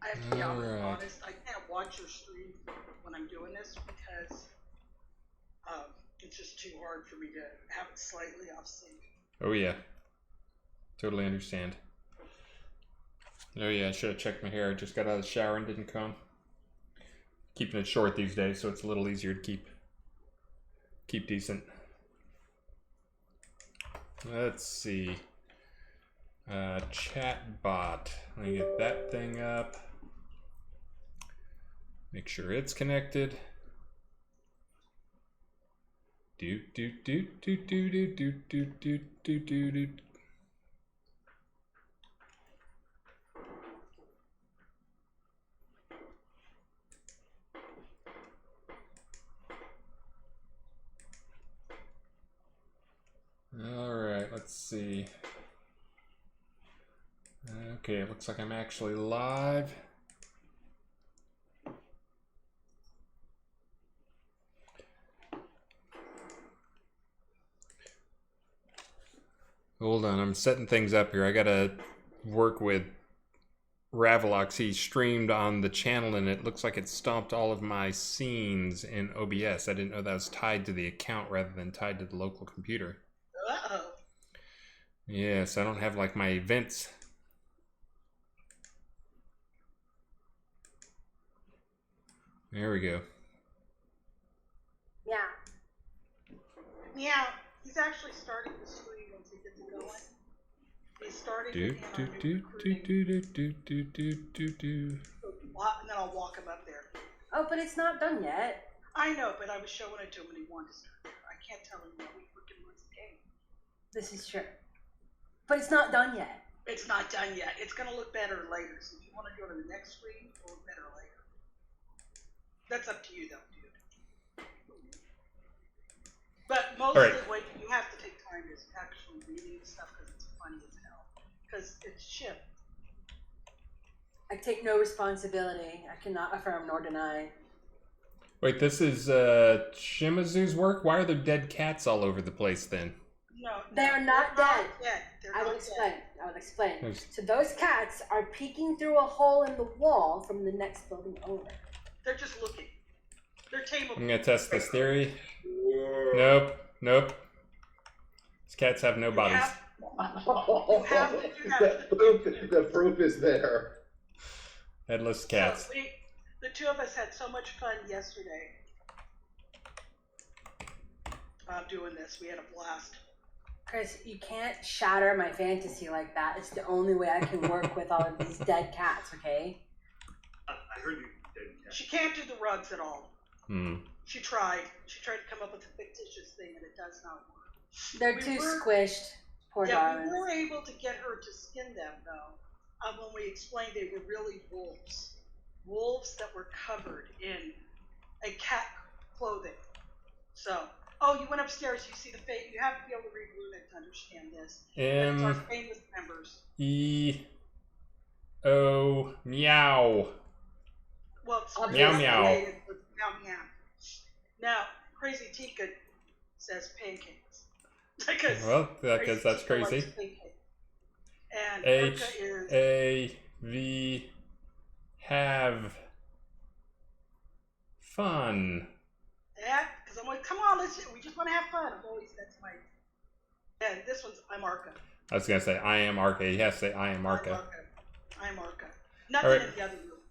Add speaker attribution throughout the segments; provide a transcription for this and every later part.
Speaker 1: I have to be honest. I can't watch your stream when I'm doing this because it's just too hard for me to have it slightly off sync.
Speaker 2: Oh yeah, totally understand. Oh yeah, I should have checked my hair. I just got out of the shower and didn't comb. Keeping it short these days, so it's a little easier to keep decent. Let's see. Chat bot. Let me get that thing up. Make sure it's connected. Do do do do do do do do do do do do. All right, let's see. Okay, it looks like I'm actually live. Hold on, I'm setting things up here. I gotta work with Ravelox. He streamed on the channel and it looks like it stomped all of my scenes in OBS. I didn't know that was tied to the account rather than tied to the local computer.
Speaker 1: Uh-oh.
Speaker 2: Yes, I don't have like my events. There we go.
Speaker 1: Yeah. Yeah, he's actually starting the stream once he gets it going. He's starting
Speaker 2: do do do do do do do do do do.
Speaker 1: And then I'll walk him up there.
Speaker 3: Oh, but it's not done yet.
Speaker 1: I know, but I was showing it to him when he wanted to start there. I can't tell him that we freaking wants the game.
Speaker 3: This is true. But it's not done yet.
Speaker 1: It's not done yet. It's going to look better later. So if you want to go to the next screen, it'll look better later. That's up to you, though, dude. But mostly what you have to take time is actually reading stuff because it's funny as hell. Because it's shit.
Speaker 3: I take no responsibility. I cannot affirm nor deny.
Speaker 2: Wait, this is Shimazu's work? Why are there dead cats all over the place then?
Speaker 1: No,
Speaker 3: they are not dead.
Speaker 1: I will
Speaker 3: explain. So those cats are peeking through a hole in the wall from the next building over.
Speaker 1: They're just looking. They're tameable.
Speaker 2: I'm gonna test this theory. Nope. These cats have no bodies.
Speaker 4: The proof is there.
Speaker 2: Headless cats.
Speaker 1: So the two of us had so much fun yesterday doing this. We had a blast.
Speaker 3: Chris, you can't shatter my fantasy like that. It's the only way I can work with all of these dead cats, okay?
Speaker 5: I heard you dead cats.
Speaker 1: She can't do the rugs at all. She tried. She tried to come up with a fictitious thing, and it does not work.
Speaker 3: They're too squished. Poor darlings.
Speaker 1: We were able to get her to skin them, though, when we explained they were really wolves. Wolves that were covered in a cat clothing. So, you went upstairs. You see the face. You have to be able to read Runic to understand this. It's our famous members.
Speaker 2: E-O meow.
Speaker 1: Well, it's
Speaker 2: meow meow.
Speaker 1: Meow meow. Now, Crazy Tika says pancakes.
Speaker 2: Well, because that's crazy.
Speaker 1: And
Speaker 2: H-A-V have fun.
Speaker 1: Yeah, because I'm like, come on, we just want to have fun. That's my. And this one's I'm Arca.
Speaker 2: I was gonna say I am Arca. He has to say I am Arca.
Speaker 1: I'm Arca. Nothing in the other room.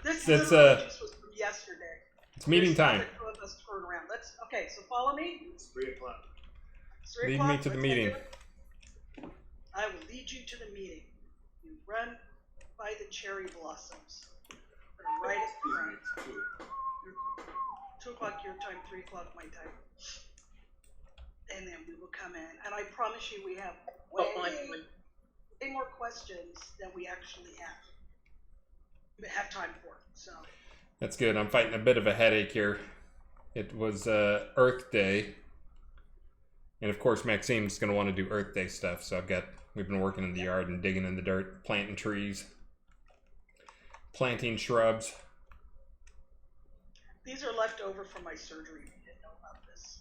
Speaker 1: This just was from yesterday.
Speaker 2: It's meeting time.
Speaker 1: Let's turn around. Okay, so follow me.
Speaker 5: It's 3 o'clock.
Speaker 2: Lead me to the meeting.
Speaker 1: I will lead you to the meeting. You run by the cherry blossoms. Right at the front. 2 o'clock your time, 3 o'clock my time. And then we will come in. And I promise you we have way more questions than we actually have time for. So
Speaker 2: that's good. I'm fighting a bit of a headache here. It was Earth Day. And of course Maxime's gonna want to do Earth Day stuff, so we've been working in the yard and digging in the dirt, planting trees, planting shrubs.
Speaker 1: These are left over from my surgery. You didn't know about this.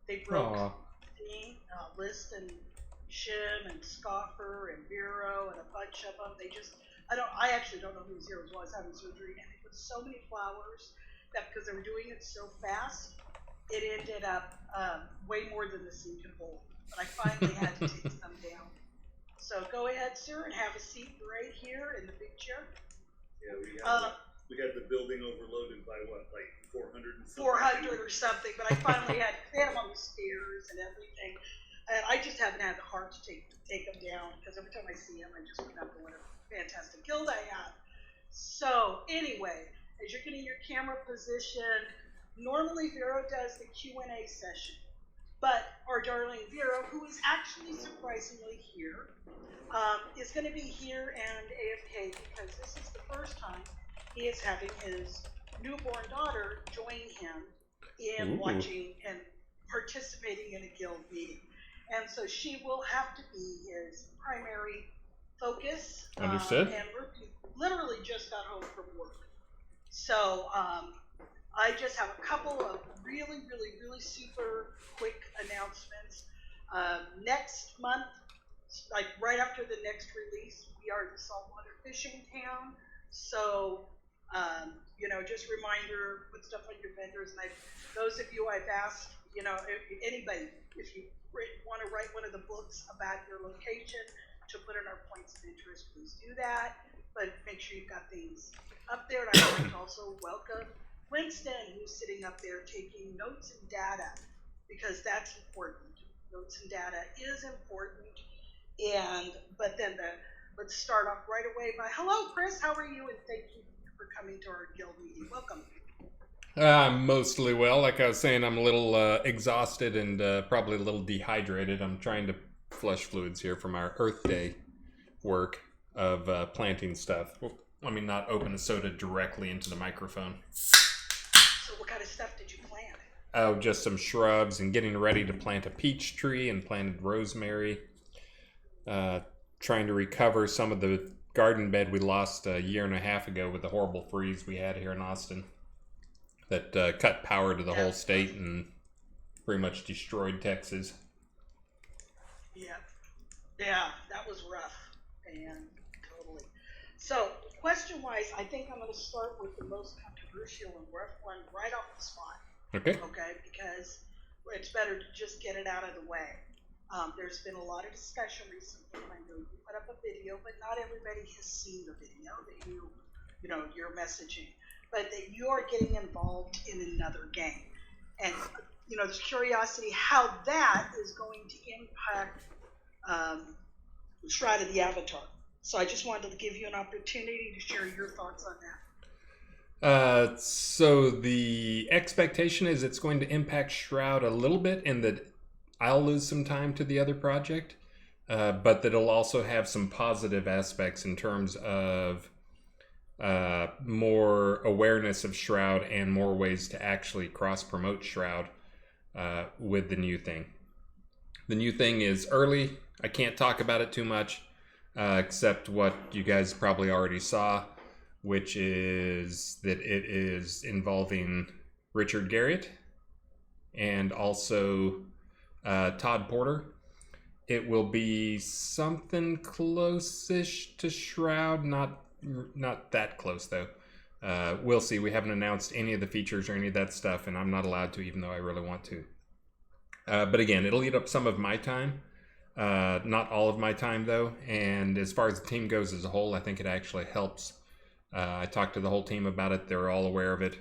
Speaker 1: They broke Dean, List and Shim and Scoffer and Vero and a bunch of them. I actually don't know who was here. I was having surgery, and it was so many flowers that because they were doing it so fast, it ended up way more than the scene could hold. But I finally had to take some down. So go ahead, sir, and have a seat right here in the big chair.
Speaker 5: Yeah, we had the building overloaded by what, like 400 and something?
Speaker 1: 400 or something, but I finally they had them on the stairs and everything. And I just haven't had the heart to take them down, because every time I see them, I just remember what a fantastic guild I had. So anyway, as you're getting your camera positioned, normally Vero does the Q&A session. But our darling Vero, who is actually surprisingly here, is going to be here and AFK, because this is the first time he is having his newborn daughter join him in watching and participating in a guild meeting. And so she will have to be his primary focus.
Speaker 2: Understood.
Speaker 1: And we're literally just got home from work. So I just have a couple of really, really, really super quick announcements. Next month, like right after the next release, we are the saltwater fishing town. So, just reminder, put stuff on your vendors. And those of you I've asked, anybody, if you want to write one of the books about your location to put in our points of interest, please do that. But make sure you've got things up there. And I'd like to also welcome Winston, who's sitting up there taking notes and data, because that's important. Notes and data is important. But then let's start off right away by, hello, Chris, how are you? And thank you for coming to our guild meeting. Welcome.
Speaker 2: I'm mostly well. Like I was saying, I'm a little exhausted and probably a little dehydrated. I'm trying to flush fluids here from our Earth Day work of planting stuff. Well, let me not open a soda directly into the microphone.
Speaker 1: So what kind of stuff did you plant?
Speaker 2: Oh, just some shrubs and getting ready to plant a peach tree and planted rosemary. Trying to recover some of the garden bed we lost a year and a half ago with the horrible freeze we had here in Austin that cut power to the whole state and pretty much destroyed Texas.
Speaker 1: Yeah, that was rough, and totally. So, question-wise, I think I'm going to start with the most controversial and rough one right off the spot.
Speaker 2: Okay.
Speaker 1: Okay, because it's better to just get it out of the way. There's been a lot of discussion recently, and I know you put up a video, but not everybody has seen the video that you're messaging, but that you are getting involved in another game. And, there's curiosity how that is going to impact Shroud of the Avatar. So I just wanted to give you an opportunity to share your thoughts on that.
Speaker 2: So the expectation is it's going to impact Shroud a little bit in that I'll lose some time to the other project, but that it'll also have some positive aspects in terms of more awareness of Shroud and more ways to actually cross-promote Shroud with the new thing. The new thing is early. I can't talk about it too much, except what you guys probably already saw, which is that it is involving Richard Garriott and also Todd Porter. It will be something close-ish to Shroud, not that close though. We'll see. We haven't announced any of the features or any of that stuff, and I'm not allowed to, even though I really want to. But again, it'll eat up some of my time. Not all of my time though, and as far as the team goes as a whole, I think it actually helps. I talked to the whole team about it. They're all aware of it.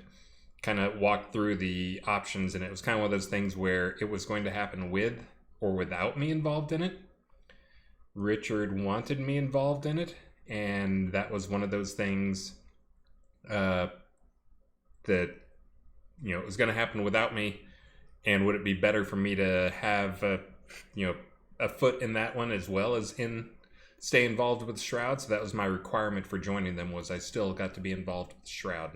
Speaker 2: Kind of walked through the options, and it was kind of one of those things where it was going to happen with or without me involved in it. Richard wanted me involved in it, and that was one of those things that it was going to happen without me. And would it be better for me to have a foot in that one as well as stay involved with Shroud? So that was my requirement for joining them, was I still got to be involved with Shroud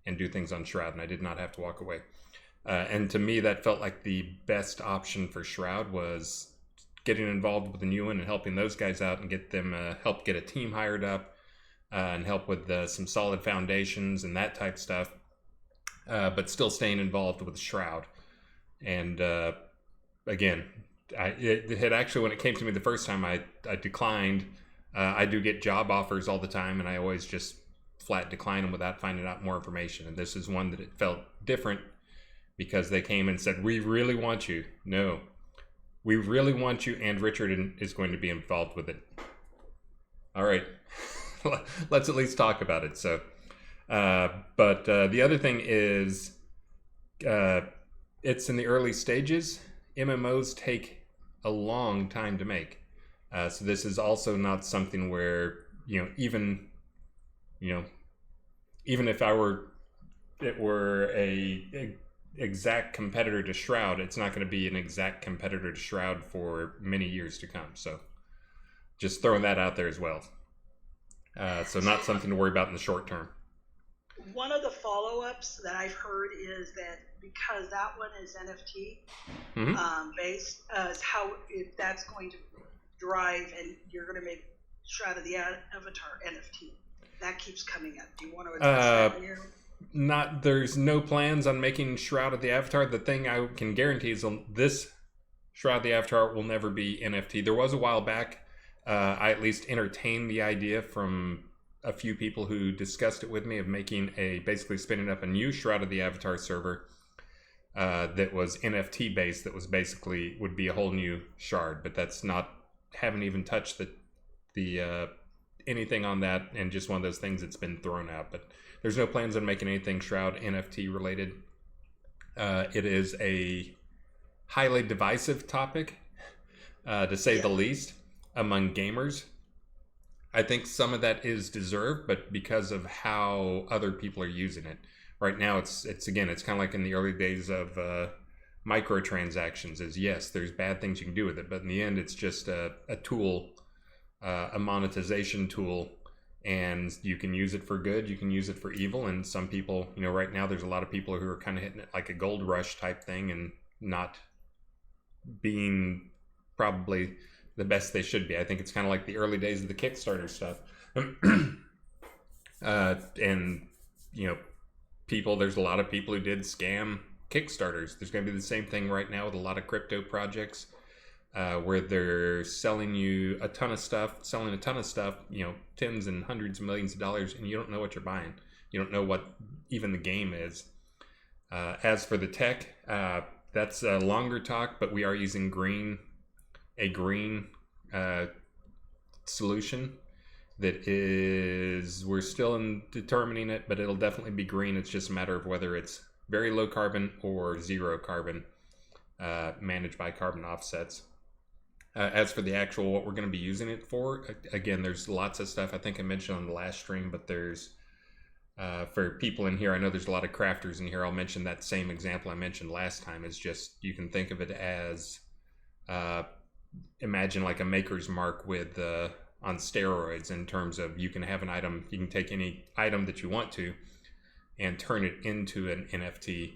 Speaker 2: and do things on Shroud, and I did not have to walk away. And to me, that felt like the best option for Shroud was getting involved with the new one and helping those guys out and get them help get a team hired up and help with some solid foundations and that type stuff, but still staying involved with Shroud. And again, it had actually, when it came to me the first time, I declined I do get job offers all the time, and I always just flat decline them without finding out more information. And this is one that it felt different because they came and said, "We really want you." No, we really want you, and Richard is going to be involved with it. All right, let's at least talk about it. So, but the other thing is, it's in the early stages. MMOs take a long time to make. So this is also not something where, even if it were a exact competitor to Shroud, it's not going to be an exact competitor to Shroud for many years to come. So just throwing that out there as well. So not something to worry about in the short term.
Speaker 1: One of the follow-ups that I've heard is that because that one is NFT based, is how if that's going to drive, and you're going to make Shroud of the Avatar NFT. That keeps coming up. Do you want to address that here?
Speaker 2: There's no plans on making Shroud of the Avatar. The thing I can guarantee is this Shroud of the Avatar will never be NFT. There was a while back, I at least entertained the idea from a few people who discussed it with me of making basically spinning up a new Shroud of the Avatar server that was NFT based, that was basically would be a whole new shard, but that's not, haven't even touched the anything on that, and just one of those things that's been thrown out. But there's no plans on making anything Shroud NFT related. It is a highly divisive topic, to say the least, among gamers. I think some of that is deserved, but because of how other people are using it. Right now, it's kind of like in the early days of microtransactions. Is yes, there's bad things you can do with it, but in the end, it's just a tool, a monetization tool, and you can use it for good, you can use it for evil, and some people, right now, there's a lot of people who are kind of hitting it like a gold rush type thing and not being probably the best they should be. I think it's kind of like the early days of the Kickstarter stuff. And, there's a lot of people who did scam Kickstarters. There's going to be the same thing right now with a lot of crypto projects where they're selling you a ton of stuff, tens and hundreds of millions of dollars, and you don't know what you're buying. You don't know what even the game is. As for the tech, that's a longer talk, but we are using a green solution that is, we're still in determining it, but it'll definitely be green. It's just a matter of whether it's very low carbon or zero carbon, managed by carbon offsets. As for the actual, what we're going to be using it for, again, there's lots of stuff I think I mentioned on the last stream, but there's, for people in here, I know there's a lot of crafters in here. I'll mention that same example I mentioned last time. Is just, you can think of it as, imagine like a maker's mark with on steroids, in terms of you can have an item, you can take any item that you want to and turn it into an NFT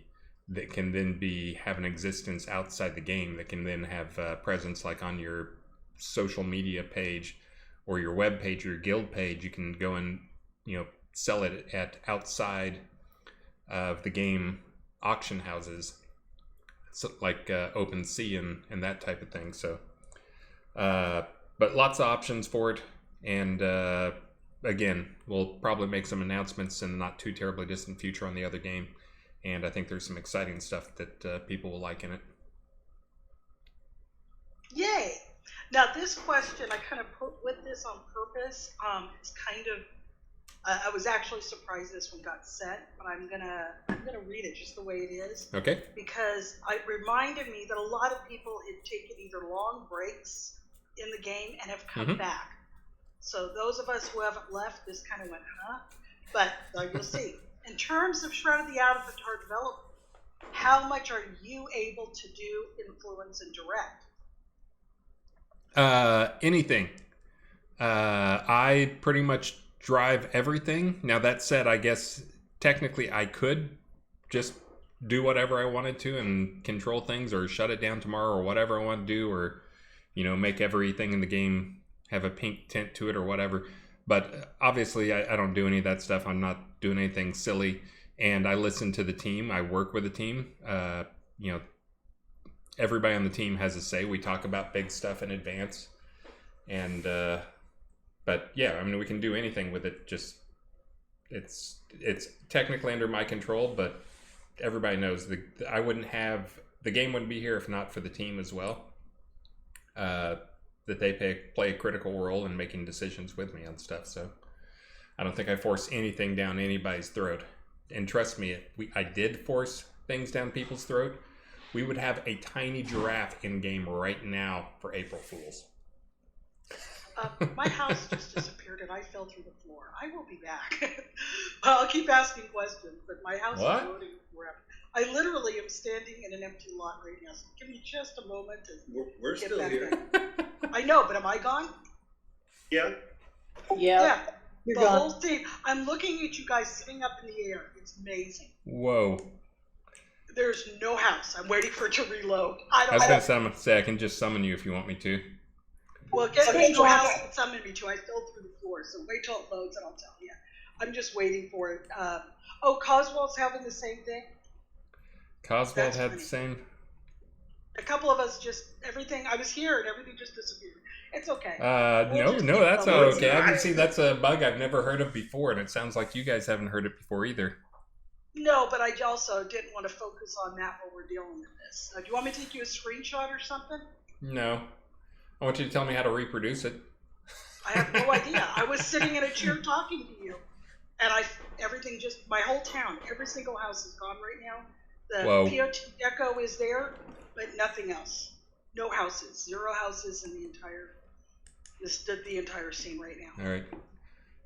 Speaker 2: that can then have an existence outside the game, that can then have presence like on your social media page or your web page or your guild page. You can go and sell it at outside of the game auction houses, so like OpenSea and that type of thing. So but lots of options for it, and again, we'll probably make some announcements in the not too terribly distant future on the other game, and I think there's some exciting stuff that people will like in it.
Speaker 1: Yay! Now this question, I kind of put with this on purpose. It's kind of, I was actually surprised this one got set, but I'm gonna read it just the way it is.
Speaker 2: Okay.
Speaker 1: Because it reminded me that a lot of people had taken either long breaks in the game and have come back. So those of us who haven't left, this kind of went, huh? But you'll see. In terms of Shroud of the Avatar development, how much are you able to do, influence, and direct?
Speaker 2: Anything. I pretty much drive everything. Now that said, I guess technically I could just do whatever I wanted to and control things, or shut it down tomorrow, or whatever I want to do, or make everything in the game have a pink tint to it or whatever. But obviously I don't do any of that stuff. I'm not doing anything silly, and I listen to the team. I work with the team. Everybody on the team has a say. We talk about big stuff in advance, and But yeah, I mean, we can do anything with it. Just it's technically under my control, but everybody knows I wouldn't have the game wouldn't be here if not for the team as well. That they play a critical role in making decisions with me on stuff. So I don't think I force anything down anybody's throat. And trust me, if I did force things down people's throat, we would have a tiny giraffe in game right now for April Fools.
Speaker 1: My house just disappeared and I fell through the floor. I will be back. I'll keep asking questions, but my house is loading forever. I literally am standing in an empty lot right now, so give me just a moment to
Speaker 5: We're
Speaker 1: get
Speaker 5: still
Speaker 1: back
Speaker 5: here.
Speaker 1: in. I know, but am I gone?
Speaker 5: Yeah.
Speaker 1: Yeah.
Speaker 3: You're
Speaker 1: The
Speaker 3: gone.
Speaker 1: whole thing. I'm looking at you guys sitting up in the air. It's amazing.
Speaker 2: Whoa.
Speaker 1: There's no house. I'm waiting for it to reload.
Speaker 2: I was going to say I can just summon you if you want me to.
Speaker 1: Well, there's no house that summoned me to. I fell through the floor, so wait till it loads and I'll tell you. I'm just waiting for it. Coswell's having the same thing.
Speaker 2: Coswell had the same.
Speaker 1: A couple of us I was here and everything just disappeared. It's okay.
Speaker 2: No, that's not okay. I can see that's a bug I've never heard of before, and it sounds like you guys haven't heard it before either.
Speaker 1: No, but I also didn't want to focus on that while we're dealing with this. Do you want me to take you a screenshot or something?
Speaker 2: No. I want you to tell me how to reproduce it.
Speaker 1: I have no idea. I was sitting in a chair talking to you, and my whole town, every single house is gone right now. The
Speaker 2: Whoa.
Speaker 1: POT deco is there, but nothing else. No houses. 0 houses in the entire scene right now.
Speaker 2: All right.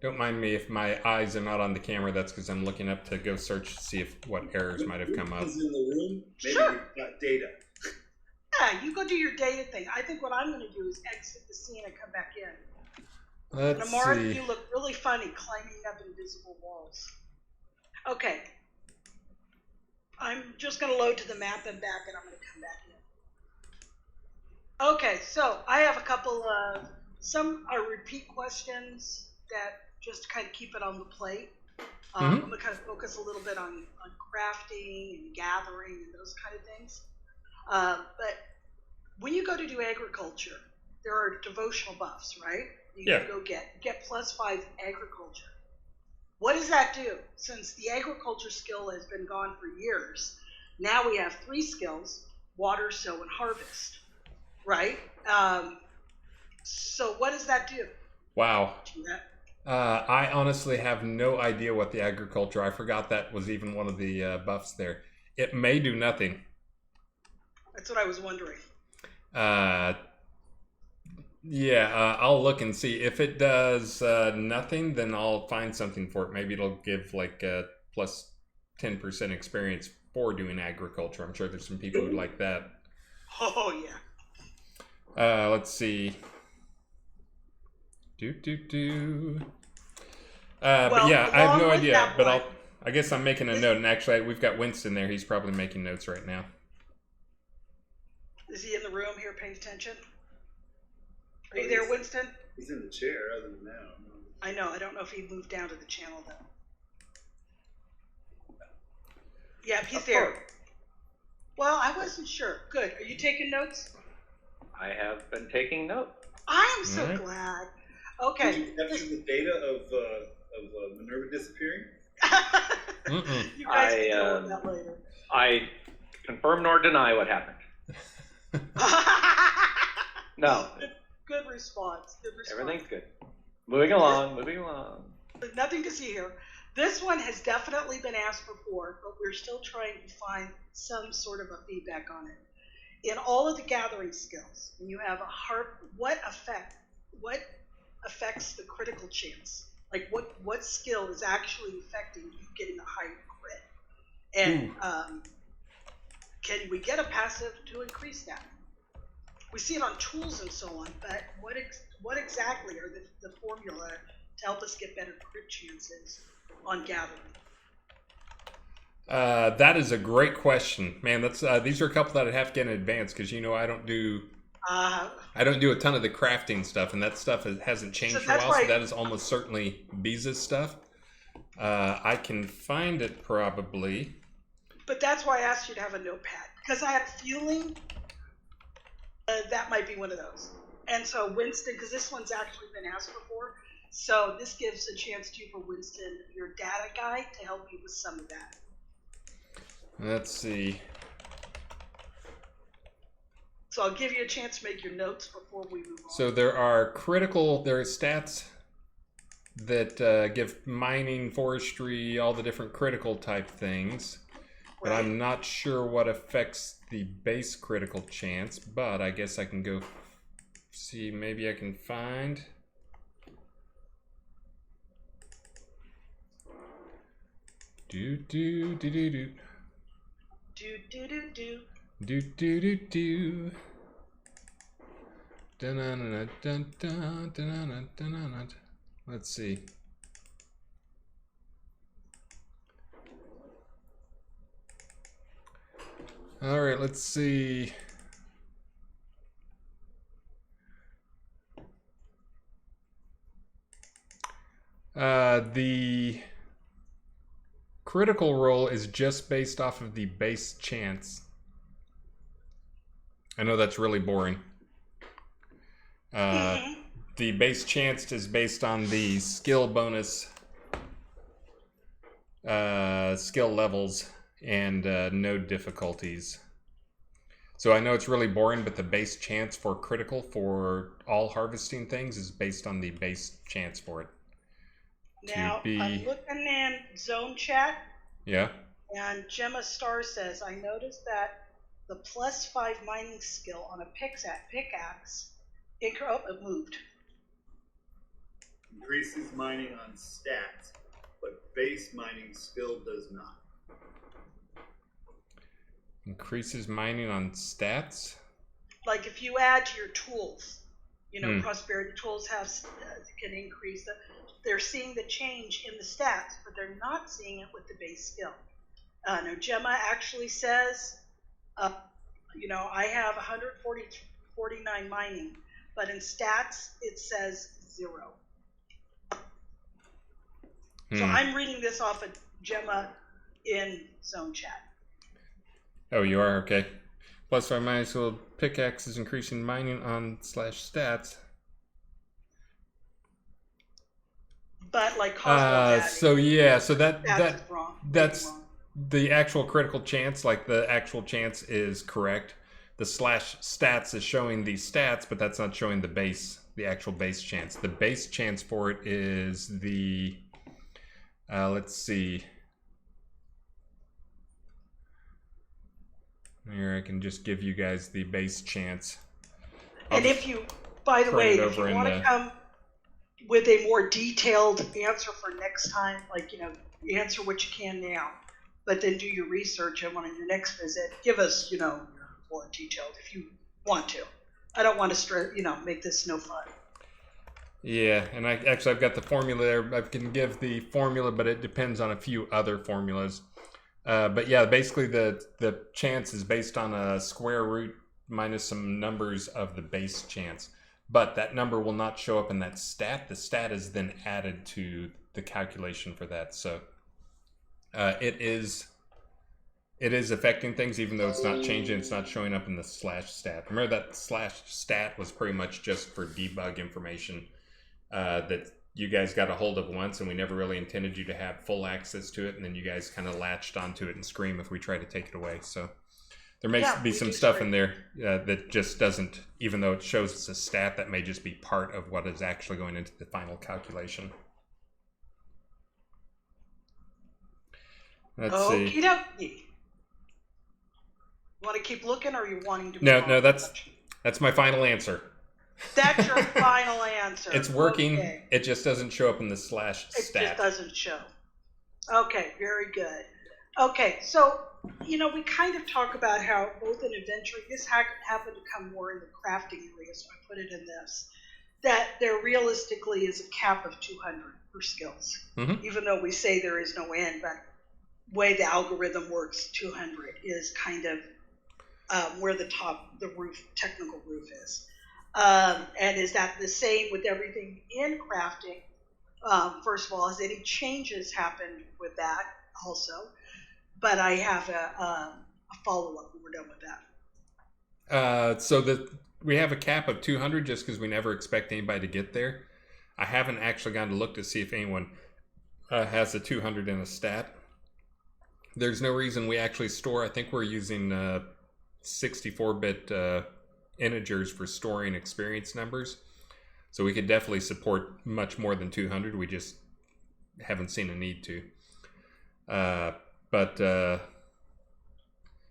Speaker 2: Don't mind me if my eyes are not on the camera. That's because I'm looking up to go search to see what errors might have come up.
Speaker 5: Who's in the room? Maybe
Speaker 1: Sure.
Speaker 5: we've got data.
Speaker 1: Yeah, you go do your data thing. I think what I'm going to do is exit the scene and come back in.
Speaker 2: Let's
Speaker 1: Amara,
Speaker 2: see.
Speaker 1: you look really funny climbing up invisible walls. Okay. I'm just going to load to the map and back, and I'm going to come back in. Okay, so I have a couple of, some are repeat questions that just kind of keep it on the plate. I'm going to kind of focus a little bit on crafting and gathering and those kind of things. But when you go to do agriculture, there are devotional buffs, right? You can go get +5 agriculture. What does that do? Since the agriculture skill has been gone for years, now we have 3 skills: water, sow, and harvest, right? So what does that do?
Speaker 2: Wow. I honestly have no idea what the agriculture. I forgot that was even one of the buffs there. It may do nothing.
Speaker 1: That's what I was wondering.
Speaker 2: I'll look and see. If it does nothing, then I'll find something for it. Maybe it'll give like plus 10% experience for doing agriculture. I'm sure there's some people who'd like that.
Speaker 1: Oh yeah.
Speaker 2: Let's see. But yeah, I have no idea. But I guess I'm making a note. And actually, we've got Winston there. He's probably making notes right now.
Speaker 1: Is he in the room here paying attention? Are you there, Winston?
Speaker 5: He's in the chair other than that.
Speaker 1: I know. I don't know if he moved down to the channel, though. Yeah, he's there. Well, I wasn't sure. Good. Are you taking notes?
Speaker 6: I have been taking notes.
Speaker 1: I am so glad. Okay.
Speaker 5: Did you capture the data of Minerva disappearing?
Speaker 1: You guys can deal with that later.
Speaker 6: I confirm nor deny what happened. No.
Speaker 1: Good response. Good response.
Speaker 6: Everything's good. Moving along.
Speaker 1: There's nothing to see here. This one has definitely been asked before, but we're still trying to find some sort of a feedback on it. In all of the gathering skills, when you have a harp, what affects the critical chance? Like what skill is actually affecting you getting a higher crit? And can we get a passive to increase that? We see it on tools and so on, but what exactly are the formula to help us get better crit chances on gathering?
Speaker 2: That is a great question, man. That's these are a couple that I'd have to get in advance because I don't do a ton of the crafting stuff, and that stuff hasn't changed for a while. So that is almost certainly Biza's stuff. I can find it probably.
Speaker 1: But that's why I asked you to have a notepad, because I had a feeling that might be one of those. And so Winston, because this one's actually been asked before, So this gives a chance to you for Winston, your data guy, to help you with some of that.
Speaker 2: Let's see.
Speaker 1: So I'll give you a chance to make your notes before we move on.
Speaker 2: So there are stats that give mining, forestry, all the different critical type things. But I'm not sure what affects the base critical chance, but I guess I can go see, maybe I can find. Do do do do do.
Speaker 1: Do do do do.
Speaker 2: Do do do do. Dun dun dun dun dun dun dun. Let's see. All right, let's see. The critical roll is just based off of the base chance. I know that's really boring. The base chance is based on the skill bonus, skill levels, and node difficulties. So I know it's really boring, but the base chance for critical for all harvesting things is based on the base chance for it.
Speaker 1: Now, I'm looking in zone chat.
Speaker 2: Yeah.
Speaker 1: And Gemma Star says, I noticed that the +5 mining skill on a pickaxe, it moved.
Speaker 5: Increases mining on stats, but base mining skill does not.
Speaker 2: Increases mining on stats?
Speaker 1: Like if you add to your tools, prosperity tools can increase. They're seeing the change in the stats, but they're not seeing it with the base skill. No, Gemma actually says, I have 149 mining, but in stats it says 0. So I'm reading this off of Gemma in zone chat.
Speaker 2: Oh, you are? Okay. +5 mining skill pickaxe is increasing mining on /stats.
Speaker 1: But like Cosmo's
Speaker 2: so
Speaker 1: that's wrong.
Speaker 2: That's
Speaker 1: wrong.
Speaker 2: The actual critical chance. Like the actual chance is correct. The /stats is showing the stats, but that's not showing the actual base chance. The base chance for it is the let's see. Here, I can just give you guys the base chance.
Speaker 1: And if you, by the way, if you want to come with a more detailed answer for next time, answer what you can now, but then do your research and on your next visit, give us, more detailed if you want to. I don't want to make this no fun.
Speaker 2: Yeah, and I've got the formula there. I can give the formula, but it depends on a few other formulas. But yeah, basically the chance is based on a square root minus some numbers of the base chance. But that number will not show up in that stat. The stat is then added to the calculation for that. So it is affecting things, even though it's not changing. It's not showing up in the /stat. Remember that /stat was pretty much just for debug information that you guys got a hold of once, and we never really intended you to have full access to it, and then you guys kind of latched onto it and scream if we try to take it away. So there may be some stuff in there that just doesn't, even though it shows it's a stat, that may just be part of what is actually going into the final calculation. Let's see.
Speaker 1: Okie dokie. Want to keep looking, or are you wanting to?
Speaker 2: No, that's my final answer.
Speaker 1: That's your final answer.
Speaker 2: It's working.
Speaker 1: Okay.
Speaker 2: It just doesn't show up in the /stat.
Speaker 1: It just doesn't show. Okay, very good. Okay, so, we kind of talk about how both in adventuring, this happened to come more in the crafting area, so I put it in this, that there realistically is a cap of 200 for skills. Mm-hmm. Even though we say there is no end, but the way the algorithm works, 200 is kind of where the technical roof is. And is that the same with everything in crafting? First of all, has any changes happened with that also? But I have a follow-up when we're done with that.
Speaker 2: So we have a cap of 200 just because we never expect anybody to get there. I haven't actually gone to look to see if anyone has a 200 in a stat. There's no reason we actually store. I think we're using 64-bit integers for storing experience numbers. So we could definitely support much more than 200. We just haven't seen a need to. But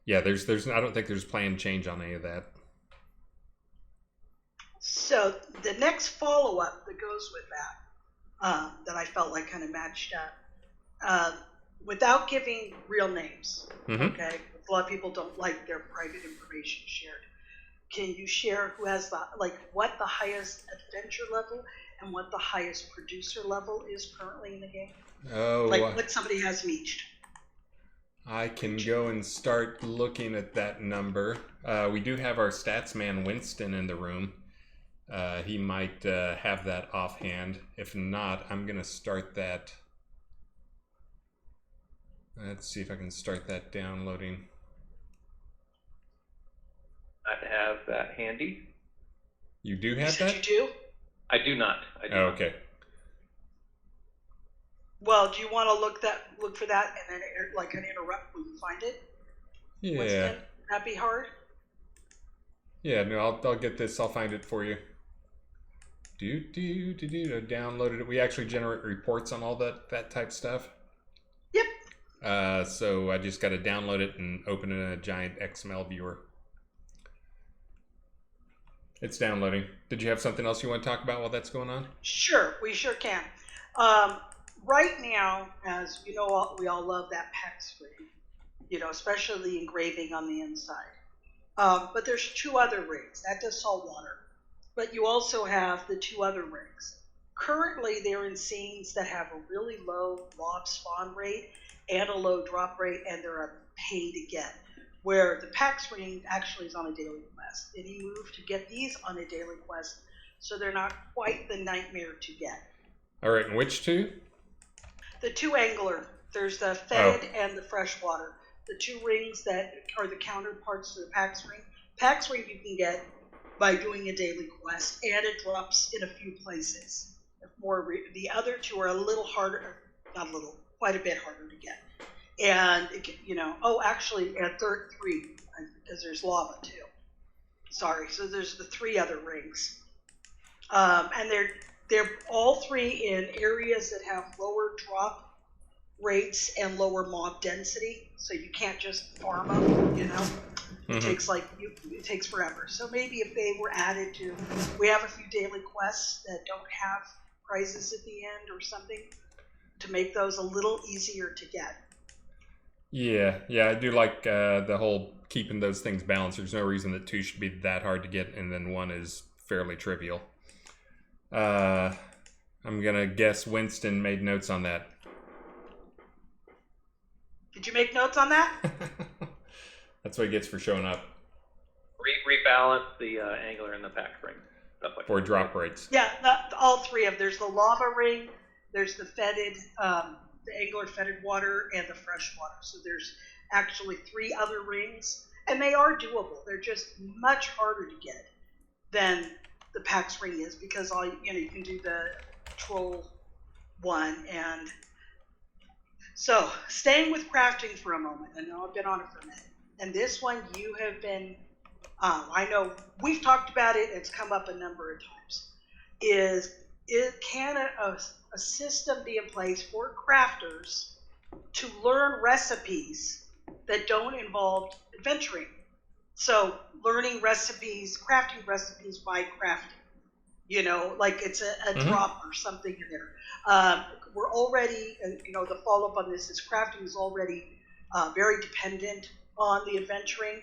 Speaker 2: yeah, there's I don't think there's planned change on any of that.
Speaker 1: So the next follow-up that goes with that I felt like kind of matched up, without giving real names, okay? A lot of people don't like their private information shared. Can you share who has what the highest adventure level and what the highest producer level is currently in the game?
Speaker 2: Oh,
Speaker 1: like what somebody has reached.
Speaker 2: I can go and start looking at that number. We do have our stats man Winston in the room. He might have that offhand. If not, I'm going to start that. Let's see if I can start that downloading.
Speaker 6: I have that handy.
Speaker 2: You do have that?
Speaker 1: You do?
Speaker 6: I do not.
Speaker 2: Okay.
Speaker 1: Well, do you want to look for that and then like an interrupt when you find it?
Speaker 2: Yeah.
Speaker 1: Winston? That'd be hard.
Speaker 2: Yeah. No, I'll get this. I'll find it for you. I downloaded it. We actually generate reports on all that type stuff.
Speaker 1: Yep.
Speaker 2: So I just got to download it and open it in a giant XML viewer. It's downloading. Did you have something else you want to talk about while that's going on?
Speaker 1: Sure, we sure can. Right now, as you know, we all love that PAX ring, especially the engraving on the inside. But there's two other rings. That does salt water. But you also have the two other rings. Currently, they're in scenes that have a really low mob spawn rate and a low drop rate, and they're a pain to get. Where the PAX ring actually is on a daily quest. And he moved to get these on a daily quest, so they're not quite the nightmare to get.
Speaker 2: All right, and which two?
Speaker 1: The two angler. There's the fetid and the freshwater. The two rings that are the counterparts to the PAX ring. PAX ring you can get by doing a daily quest, and it drops in a few places. The other two are a little harder, not a little, quite a bit harder to get. And, actually, at third 3, because there's lava, too. Sorry, so there's the 3 other rings. And they're all 3 in areas that have lower drop rates and lower mob density, so you can't just farm them, It takes forever. So maybe if they were added to, we have a few daily quests that don't have prizes at the end or something, to make those a little easier to get.
Speaker 2: Yeah, I do like the whole keeping those things balanced. There's no reason that 2 should be that hard to get, and then 1 is fairly trivial. I'm gonna guess Winston made notes on that.
Speaker 1: Did you make notes on that?
Speaker 2: That's what he gets for showing up.
Speaker 6: Rebalance the angler and the PAX ring. Stuff like
Speaker 2: for
Speaker 6: that.
Speaker 2: drop rates.
Speaker 1: Yeah, all 3 of them. There's the lava ring, there's the fetid, the angler fetid water, and the fresh water. So there's actually 3 other rings, and they are doable. They're just much harder to get than the PAX ring is, because you can do the troll one. And so staying with crafting for a moment, I know I've been on it for a minute, and this one you have been, I know we've talked about it, it's come up a number of times, can a system be in place for crafters to learn recipes that don't involve adventuring? So learning recipes, crafting recipes by crafting, like it's a drop or something in there. We're already, the follow-up on this is crafting is already very dependent on the adventuring,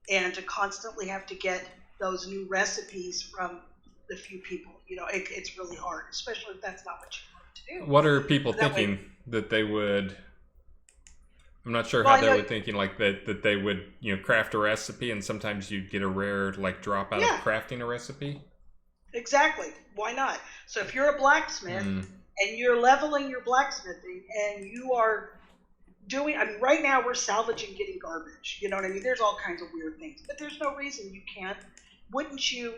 Speaker 1: and to constantly have to get those new recipes from the few people, it's really hard, especially if that's not what you want to do.
Speaker 2: What are people thinking that they would? I'm not sure how they were thinking, like that they would, craft a recipe, and sometimes you'd get a rare drop out of crafting a recipe.
Speaker 1: Exactly. Why not? So if you're a blacksmith and you're leveling your blacksmithing, and you are doing, right now we're salvaging, getting garbage. You know what I mean? There's all kinds of weird things, but there's no reason you can't. Wouldn't you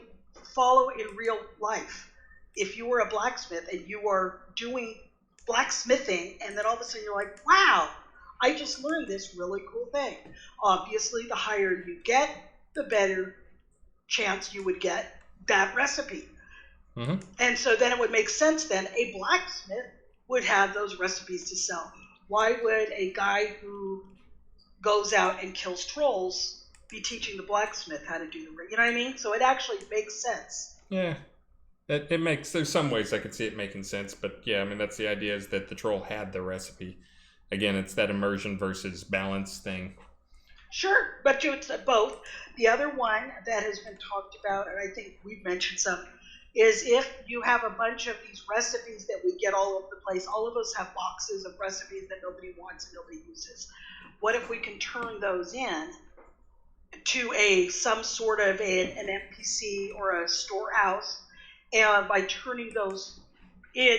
Speaker 1: follow in real life? if you were a blacksmith and you are doing blacksmithing, and then all of a sudden you're like, wow, I just learned this really cool thing. Obviously, the higher you get, the better chance you would get that recipe.
Speaker 2: Mm-hmm.
Speaker 1: And so then it would make sense then a blacksmith would have those recipes to sell. Why would a guy who goes out and kills trolls be teaching the blacksmith how to do the ring? You know what I mean? So it actually makes sense.
Speaker 2: Yeah. It makes, there's some ways I could see it making sense, but yeah, I mean, that's the idea, is that the troll had the recipe. Again, it's that immersion versus balance thing.
Speaker 1: Sure, but it's both. The other one that has been talked about, and I think we've mentioned some, is if you have a bunch of these recipes that we get all over the place, all of us have boxes of recipes that nobody wants and nobody uses. What if we can turn those in to some sort of an NPC or a storehouse, and by turning those in,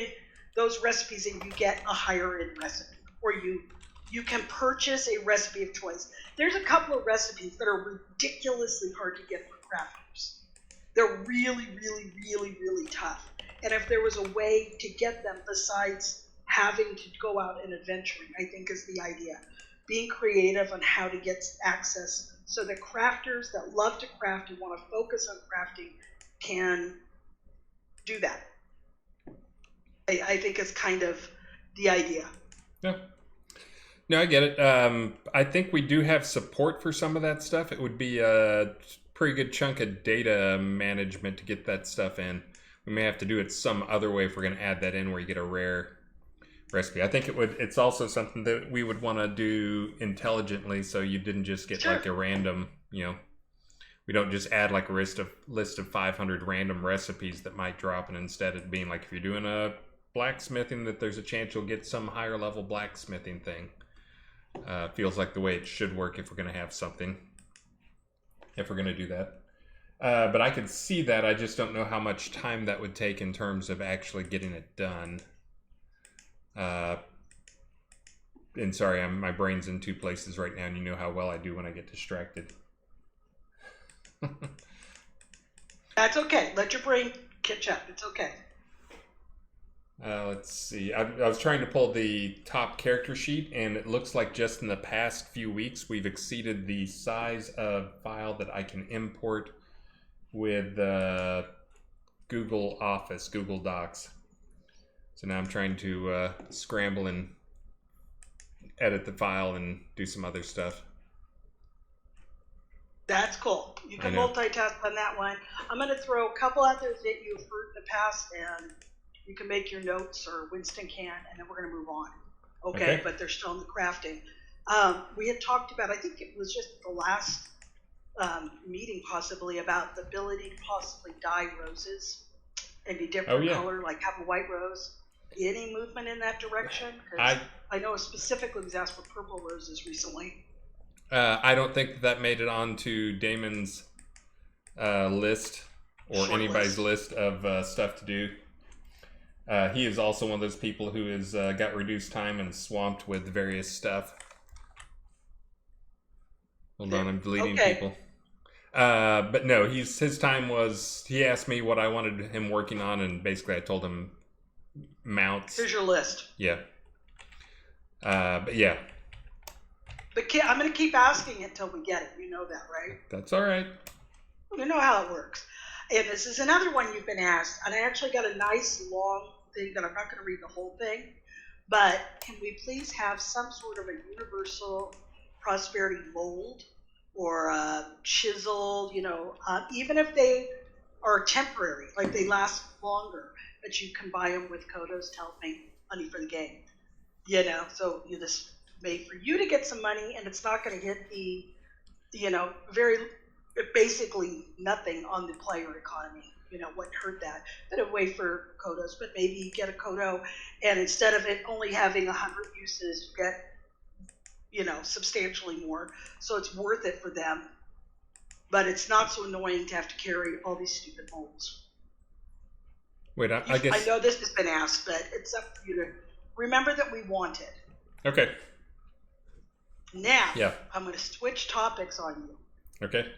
Speaker 1: those recipes, and you get a higher end recipe, or you can purchase a recipe of choice. There's a couple of recipes that are ridiculously hard to get for crafters. They're really, really, really, really tough. And if there was a way to get them besides having to go out and adventuring, I think is the idea. Being creative on how to get access so that crafters that love to craft and want to focus on crafting can do that. I think is kind of the idea.
Speaker 2: Yeah. No, I get it. I think we do have support for some of that stuff. It would be a pretty good chunk of data management to get that stuff in. We may have to do it some other way if we're going to add that in where you get a rare recipe. I think it's also something that we would want to do intelligently, so you didn't just get
Speaker 1: Sure.
Speaker 2: like a random, we don't just add like a list of 500 random recipes that might drop, and instead it being like if you're doing a blacksmithing, that there's a chance you'll get some higher level blacksmithing thing. Feels like the way it should work if we're going to have something, if we're going to do that. But I could see that. I just don't know how much time that would take in terms of actually getting it done. And sorry, my brain's in two places right now, and you know how well I do when I get distracted.
Speaker 1: That's okay. Let your brain catch up. It's okay.
Speaker 2: Let's see. I was trying to pull the top character sheet, and it looks like just in the past few weeks we've exceeded the size of file that I can import with Google Office, Google Docs. So now I'm trying to scramble and edit the file and do some other stuff.
Speaker 1: That's cool. You can
Speaker 2: I know.
Speaker 1: multitask on that one. I'm going to throw a couple others that you've heard in the past, and you can make your notes, or Winston can, and then we're going to move on. Okay? But they're still in the crafting. We had talked about, I think it was just the last meeting possibly, about the ability to possibly dye roses and be different color, like have a white rose. Any movement in that direction? 'Cause I know specifically was asked for purple roses recently.
Speaker 2: I don't think that made it onto Damon's list or
Speaker 1: Short
Speaker 2: anybody's list of stuff to do. He is also one of those people who has got reduced time and swamped with various stuff. Hold on, I'm deleting people. But no, his time was, he asked me what I wanted him working on, and basically I told him mounts.
Speaker 1: Here's your list.
Speaker 2: Yeah. But yeah.
Speaker 1: But I'm going to keep asking it until we get it. You know that, right?
Speaker 2: That's all right.
Speaker 1: You know how it works. And this is another one you've been asked. And I actually got a nice long thing that I'm not going to read the whole thing. But can we please have some sort of a universal prosperity mold or chiseled, even if they are temporary, like they last longer, but you can buy them with Kodos to help make money for the game. So this made for you to get some money, and it's not going to hit the, basically nothing on the player economy. Wouldn't hurt that. But a way for Kodos, but maybe you get a Kodo, and instead of it only having 100 uses, you get, substantially more. So it's worth it for them. But it's not so annoying to have to carry all these stupid molds.
Speaker 2: Wait, I guess.
Speaker 1: I know this has been asked, but it's up for you to remember that we want it.
Speaker 2: Okay.
Speaker 1: Now,
Speaker 2: yeah.
Speaker 1: I'm going to switch topics on you.
Speaker 2: Okay.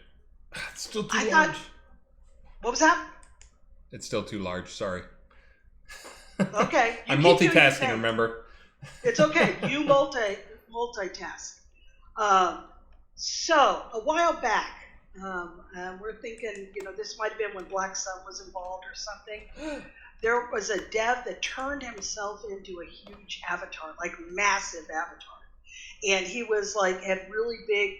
Speaker 2: It's still too large.
Speaker 1: What was that?
Speaker 2: It's still too large, sorry.
Speaker 1: Okay. You
Speaker 2: I'm
Speaker 1: keep doing your
Speaker 2: multitasking,
Speaker 1: thing.
Speaker 2: remember?
Speaker 1: It's okay. You multitask. So a while back, we're thinking, this might have been when Black Sun was involved or something. There was a dev that turned himself into a huge avatar, like massive avatar, and he was had really big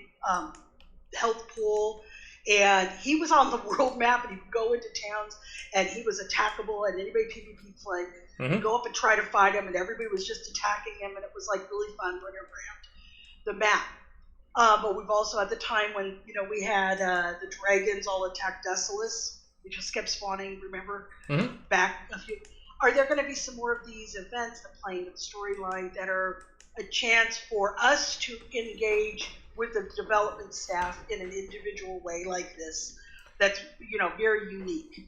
Speaker 1: health pool, and he was on the world map, and he would go into towns, and he was attackable, and anybody PvP played. Go up and try to fight him, and everybody was just attacking him, and it was really fun running around the map. But we've also had the time when we had the dragons all attack Desolus. We just kept spawning. Remember back a few. Are there going to be some more of these events that play into the storyline that are a chance for us to engage with the development staff in an individual way like this? That's very unique.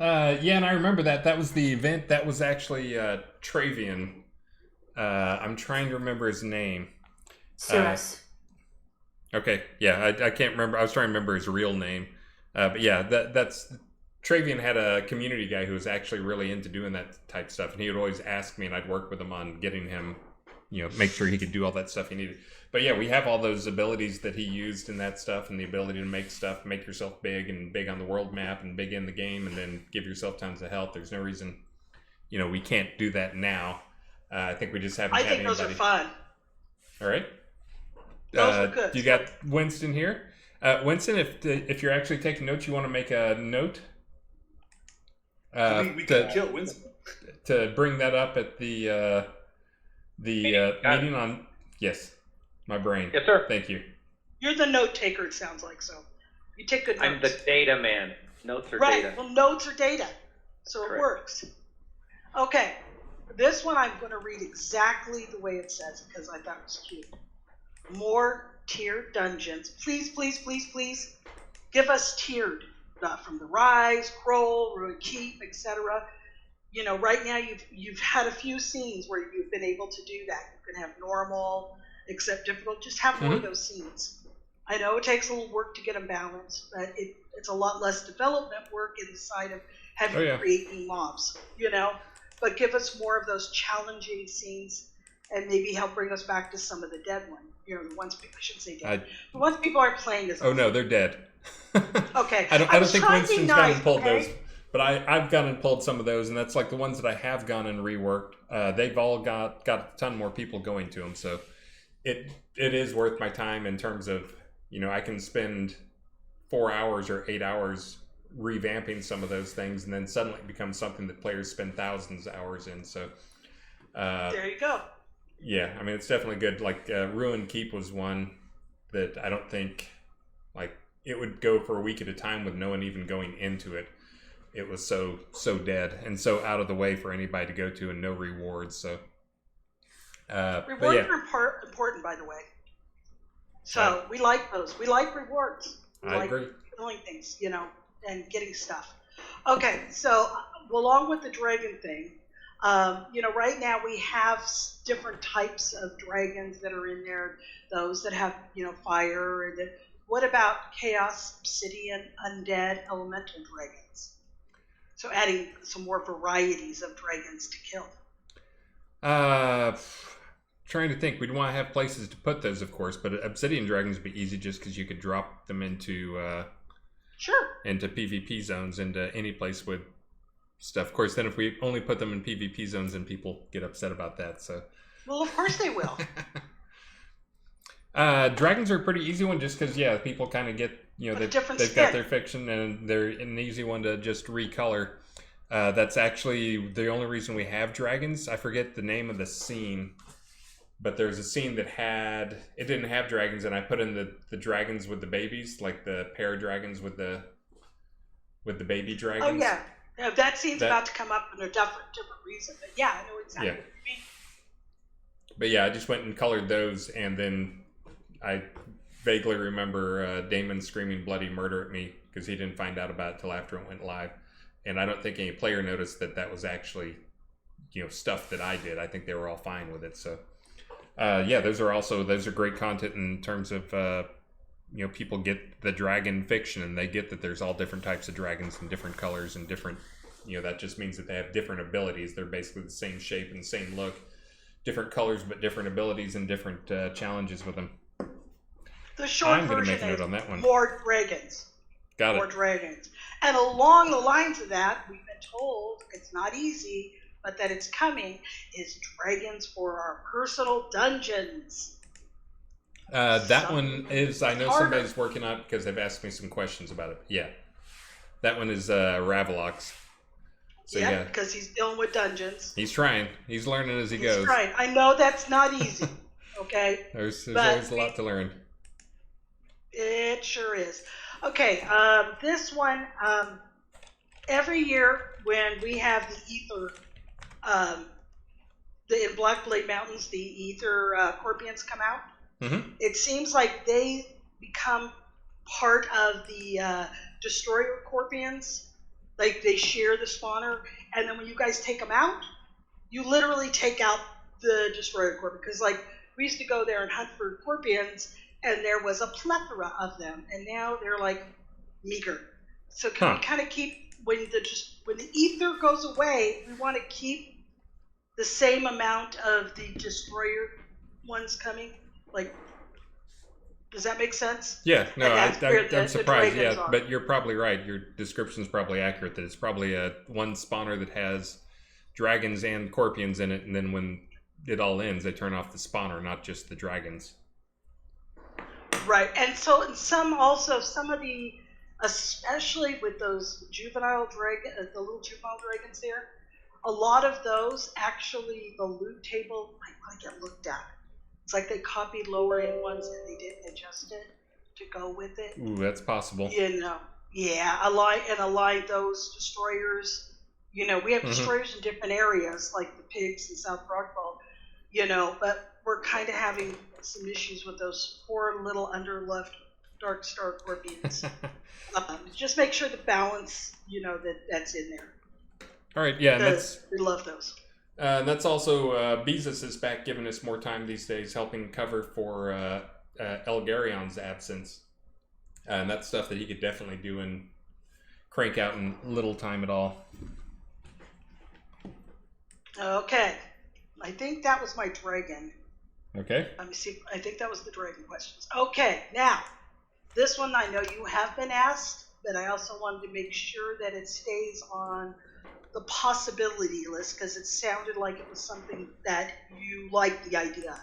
Speaker 2: Yeah, and I remember that. That was the event. That was actually Travian. I'm trying to remember his name.
Speaker 3: Cirrus.
Speaker 2: Okay, yeah, I can't remember. I was trying to remember his real name. But yeah, that's Travian had a community guy who was actually really into doing that type of stuff, and he would always ask me, and I'd work with him on getting him, make sure he could do all that stuff he needed. But yeah, we have all those abilities that he used in that stuff, and the ability to make stuff, make yourself big and big on the world map and big in the game, and then give yourself tons of health. There's no reason, we can't do that now. I think we just haven't had anybody.
Speaker 1: I think those are fun.
Speaker 2: All right.
Speaker 1: Those are good.
Speaker 2: You got Winston here. Winston, if you're actually taking notes, you want to make a note.
Speaker 5: We can kill Winston.
Speaker 2: To bring that up at the meeting on. Yes, my brain.
Speaker 6: Yes, sir.
Speaker 2: Thank you.
Speaker 1: You're the note taker, it sounds like, so you take good notes.
Speaker 6: I'm the data man. Notes are
Speaker 1: right.
Speaker 6: data.
Speaker 1: Well, notes are data, so
Speaker 6: Correct.
Speaker 1: It works. Okay, this one I'm going to read exactly the way it says because I thought it was cute. More tiered dungeons. Please, please, please, please give us tiered, from the Rise, Kroll, Ruin Keep, etc. Right now you've had a few scenes where you've been able to do that. You can have normal, except difficult. Just have more of those scenes. I know it takes a little work to get them balanced, but it's a lot less development work inside of having to create new mobs, But give us more of those challenging scenes and maybe help bring us back to some of the dead ones. The ones people, I shouldn't say dead. The ones people aren't playing as.
Speaker 2: Oh no, they're dead.
Speaker 1: Okay.
Speaker 2: I don't think Winston's gone and pulled
Speaker 1: okay?
Speaker 2: those, but I've gone and pulled some of those, and that's the ones that I have gone and reworked. They've all got a ton more people going to them, so it is worth my time in terms of I can spend 4 hours or 8 hours revamping some of those things, and then suddenly it becomes something that players spend thousands of hours in. So
Speaker 1: there you go.
Speaker 2: Yeah, I mean it's definitely good. Ruin Keep was one that I don't think it would go for a week at a time with no one even going into it. It was so dead and so out of the way for anybody to go to, and no rewards. So
Speaker 1: rewards are important, by the way. So we like those. We like rewards.
Speaker 2: I agree.
Speaker 1: Doing things, and getting stuff. Okay, so along with the dragon thing. Right now we have different types of dragons that are in there. Those that have, fire. And what about chaos, obsidian, undead, elemental dragons? So adding some more varieties of dragons to kill.
Speaker 2: Trying to think. We'd want to have places to put those, of course. But obsidian dragons would be easy just because you could drop them into into PvP zones, into any place with stuff. Of course, then if we only put them in PvP zones, then people get upset about that. So,
Speaker 1: well, of course they will.
Speaker 2: Dragons are a pretty easy one, just because people kind of get they've got their fiction, and they're an easy one to just recolor. That's actually the only reason we have dragons. I forget the name of the scene, but there's a scene that didn't have dragons, and I put in the dragons with the babies, like the pair dragons with the baby dragons.
Speaker 1: Oh yeah. Yeah, that scene's about to come up for a different reason, but yeah, I know exactly what you mean.
Speaker 2: But yeah, I just went and colored those, and then I vaguely remember Damon screaming bloody murder at me because he didn't find out about it till after it went live, and I don't think any player noticed that was actually stuff that I did. I think they were all fine with it. So those are great content in terms of people get the dragon fiction, and they get that there's all different types of dragons and different colors and different that just means that they have different abilities. They're basically the same shape and the same look, different colors, but different abilities and different challenges with them.
Speaker 1: The short
Speaker 2: I'm going to
Speaker 1: version
Speaker 2: make a note
Speaker 1: is
Speaker 2: on that one.
Speaker 1: more dragons.
Speaker 2: Got
Speaker 1: More
Speaker 2: it.
Speaker 1: dragons. And along the lines of that, we've been told, it's not easy, but that it's coming, is dragons for our personal dungeons.
Speaker 2: That one is, I know
Speaker 1: harder.
Speaker 2: somebody's working on it because they've asked me some questions about it. Yeah. That one is Ravelox. So yeah.
Speaker 1: Because he's dealing with dungeons.
Speaker 2: He's trying. He's learning as he
Speaker 1: He's
Speaker 2: goes.
Speaker 1: trying. I know that's not easy, okay?
Speaker 2: There's
Speaker 1: But
Speaker 2: always a lot to learn.
Speaker 1: It sure is. Okay, this one, every year when we have the ether, in Black Blade Mountains, the ether Corpians come out.
Speaker 2: Mm-hmm.
Speaker 1: It seems like they become part of the destroyer Corpians. Like they share the spawner, and then when you guys take them out, you literally take out the destroyer Corpion. Because like we used to go there and hunt for Corpians, and there was a plethora of them, and now they're like meager. So can we kind of keep when the ether goes away, we want to keep the same amount of the destroyer ones coming? Like, does that make sense?
Speaker 2: Yeah, no,
Speaker 1: And
Speaker 2: I'm surprised.
Speaker 1: dragons
Speaker 2: Yeah,
Speaker 1: are.
Speaker 2: but you're probably right. Your description's probably accurate. That it's probably one spawner that has dragons and Corpions in it, and then when it all ends, they turn off the spawner, not just the dragons.
Speaker 1: Right, and so some of the, especially with those juvenile the little juvenile dragons there, a lot of those actually the loot table might want to get looked at. It's like they copied lower end ones and they didn't adjust it to go with it.
Speaker 2: Ooh, that's possible.
Speaker 1: Yeah, align those destroyers. We have destroyers in different areas like the pigs in South Rockfall. But we're kind of having some issues with those poor little underloved Dark Star Corpians. Just make sure the balance, that's in there.
Speaker 2: All right, yeah, and
Speaker 1: we love those.
Speaker 2: That's also Beezus is back, giving us more time these days, helping cover for Elgarion's absence, and that's stuff that he could definitely do and crank out in little time at all.
Speaker 1: Okay, I think that was my dragon.
Speaker 2: Okay.
Speaker 1: Let me see. I think that was the dragon questions. Okay, now, this one I know you have been asked, but I also wanted to make sure that it stays on the possibility list because it sounded like it was something that you liked the idea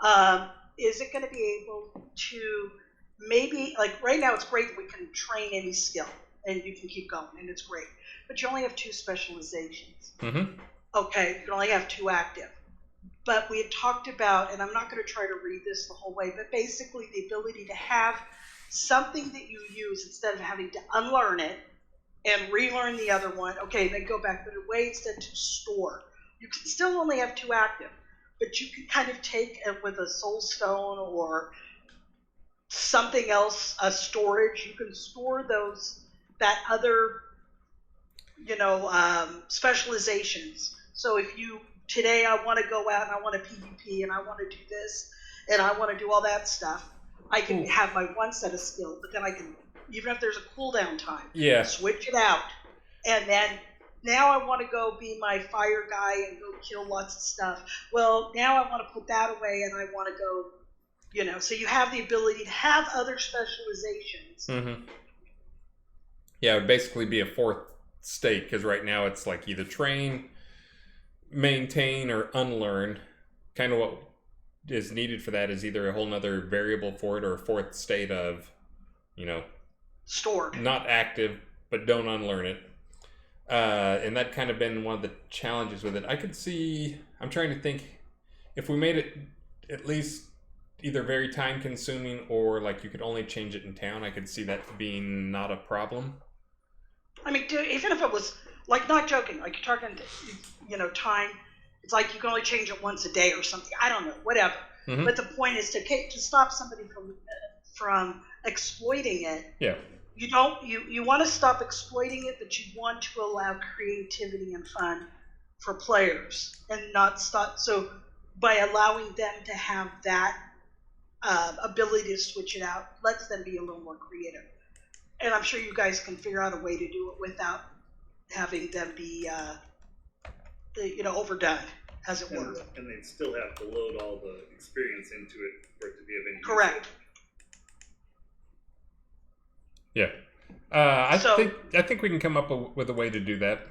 Speaker 1: of. Is it going to be able to maybe, like right now it's great that we can train any skill and you can keep going and it's great, but you only have 2 specializations.
Speaker 2: Mm-hmm.
Speaker 1: Okay, you can only have 2 active. But we had talked about, and I'm not going to try to read this the whole way, but basically the ability to have something that you use instead of having to unlearn it and relearn the other one, okay, then go back, but a way instead to store. You can still only have 2 active, but you can kind of take it with a soul stone or something else, a storage. You can store that other, specializations. So if today I want to go out and I want to PvP and I want to do this and I want to do all that stuff, I can have my one set of skill, but then I can, even if there's a cooldown time, switch it out. And then now I want to go be my fire guy and go kill lots of stuff. Well, now I want to put that away and I want to go, so you have the ability to have other specializations.
Speaker 2: Mm-hmm. Yeah, it would basically be a 4th state because right now it's like either train, maintain, or unlearn. Kind of what is needed for that is either a whole nother variable for it or a 4th state of,
Speaker 1: stored,
Speaker 2: not active, but don't unlearn it. And that kind of been one of the challenges with it. I could see, I'm trying to think, if we made it at least either very time consuming or like you could only change it in town, I could see that being not a problem.
Speaker 1: I mean, even if it was, like, not joking, like you're talking, time, it's like you can only change it once a day or something. I don't know, whatever.
Speaker 2: Mm-hmm.
Speaker 1: But the point is to stop somebody from exploiting it.
Speaker 2: Yeah.
Speaker 1: You want to stop exploiting it, but you want to allow creativity and fun for players and not stop. So by allowing them to have that ability to switch it out, lets them be a little more creative. And I'm sure you guys can figure out a way to do it without having them be, overdone, as it were.
Speaker 5: And they'd still have to load all the experience into it for it to be of any use.
Speaker 1: Correct.
Speaker 2: Yeah. I
Speaker 1: So-
Speaker 2: think we can come up with a way to do that.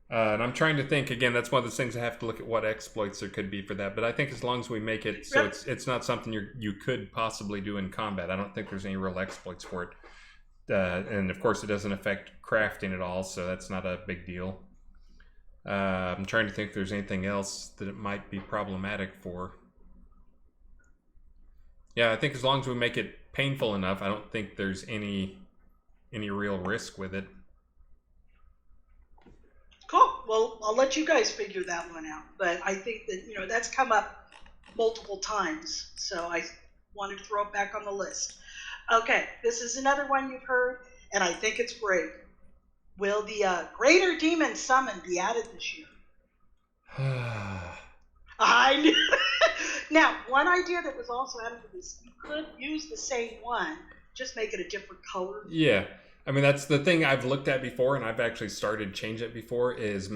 Speaker 2: And I'm trying to think again. That's one of those things I have to look at what exploits there could be for that. But I think as long as we make it so
Speaker 1: Yep.
Speaker 2: it's not something you could possibly do in combat. I don't think there's any real exploits for it. And of course, it doesn't affect crafting at all, so that's not a big deal. I'm trying to think if there's anything else that it might be problematic for. Yeah, I think as long as we make it painful enough, I don't think there's any real risk with it.
Speaker 1: Cool. Well, I'll let you guys figure that one out. But I think that, that's come up multiple times. So I wanted to throw it back on the list. Okay, this is another one you've heard, and I think it's great. Will the Greater Demon Summon be added this year? I knew. Now, one idea that was also added to this, you could use the same one, just make it a different color.
Speaker 2: Yeah. I mean, that's the thing I've looked at before, and I've actually started change it before, is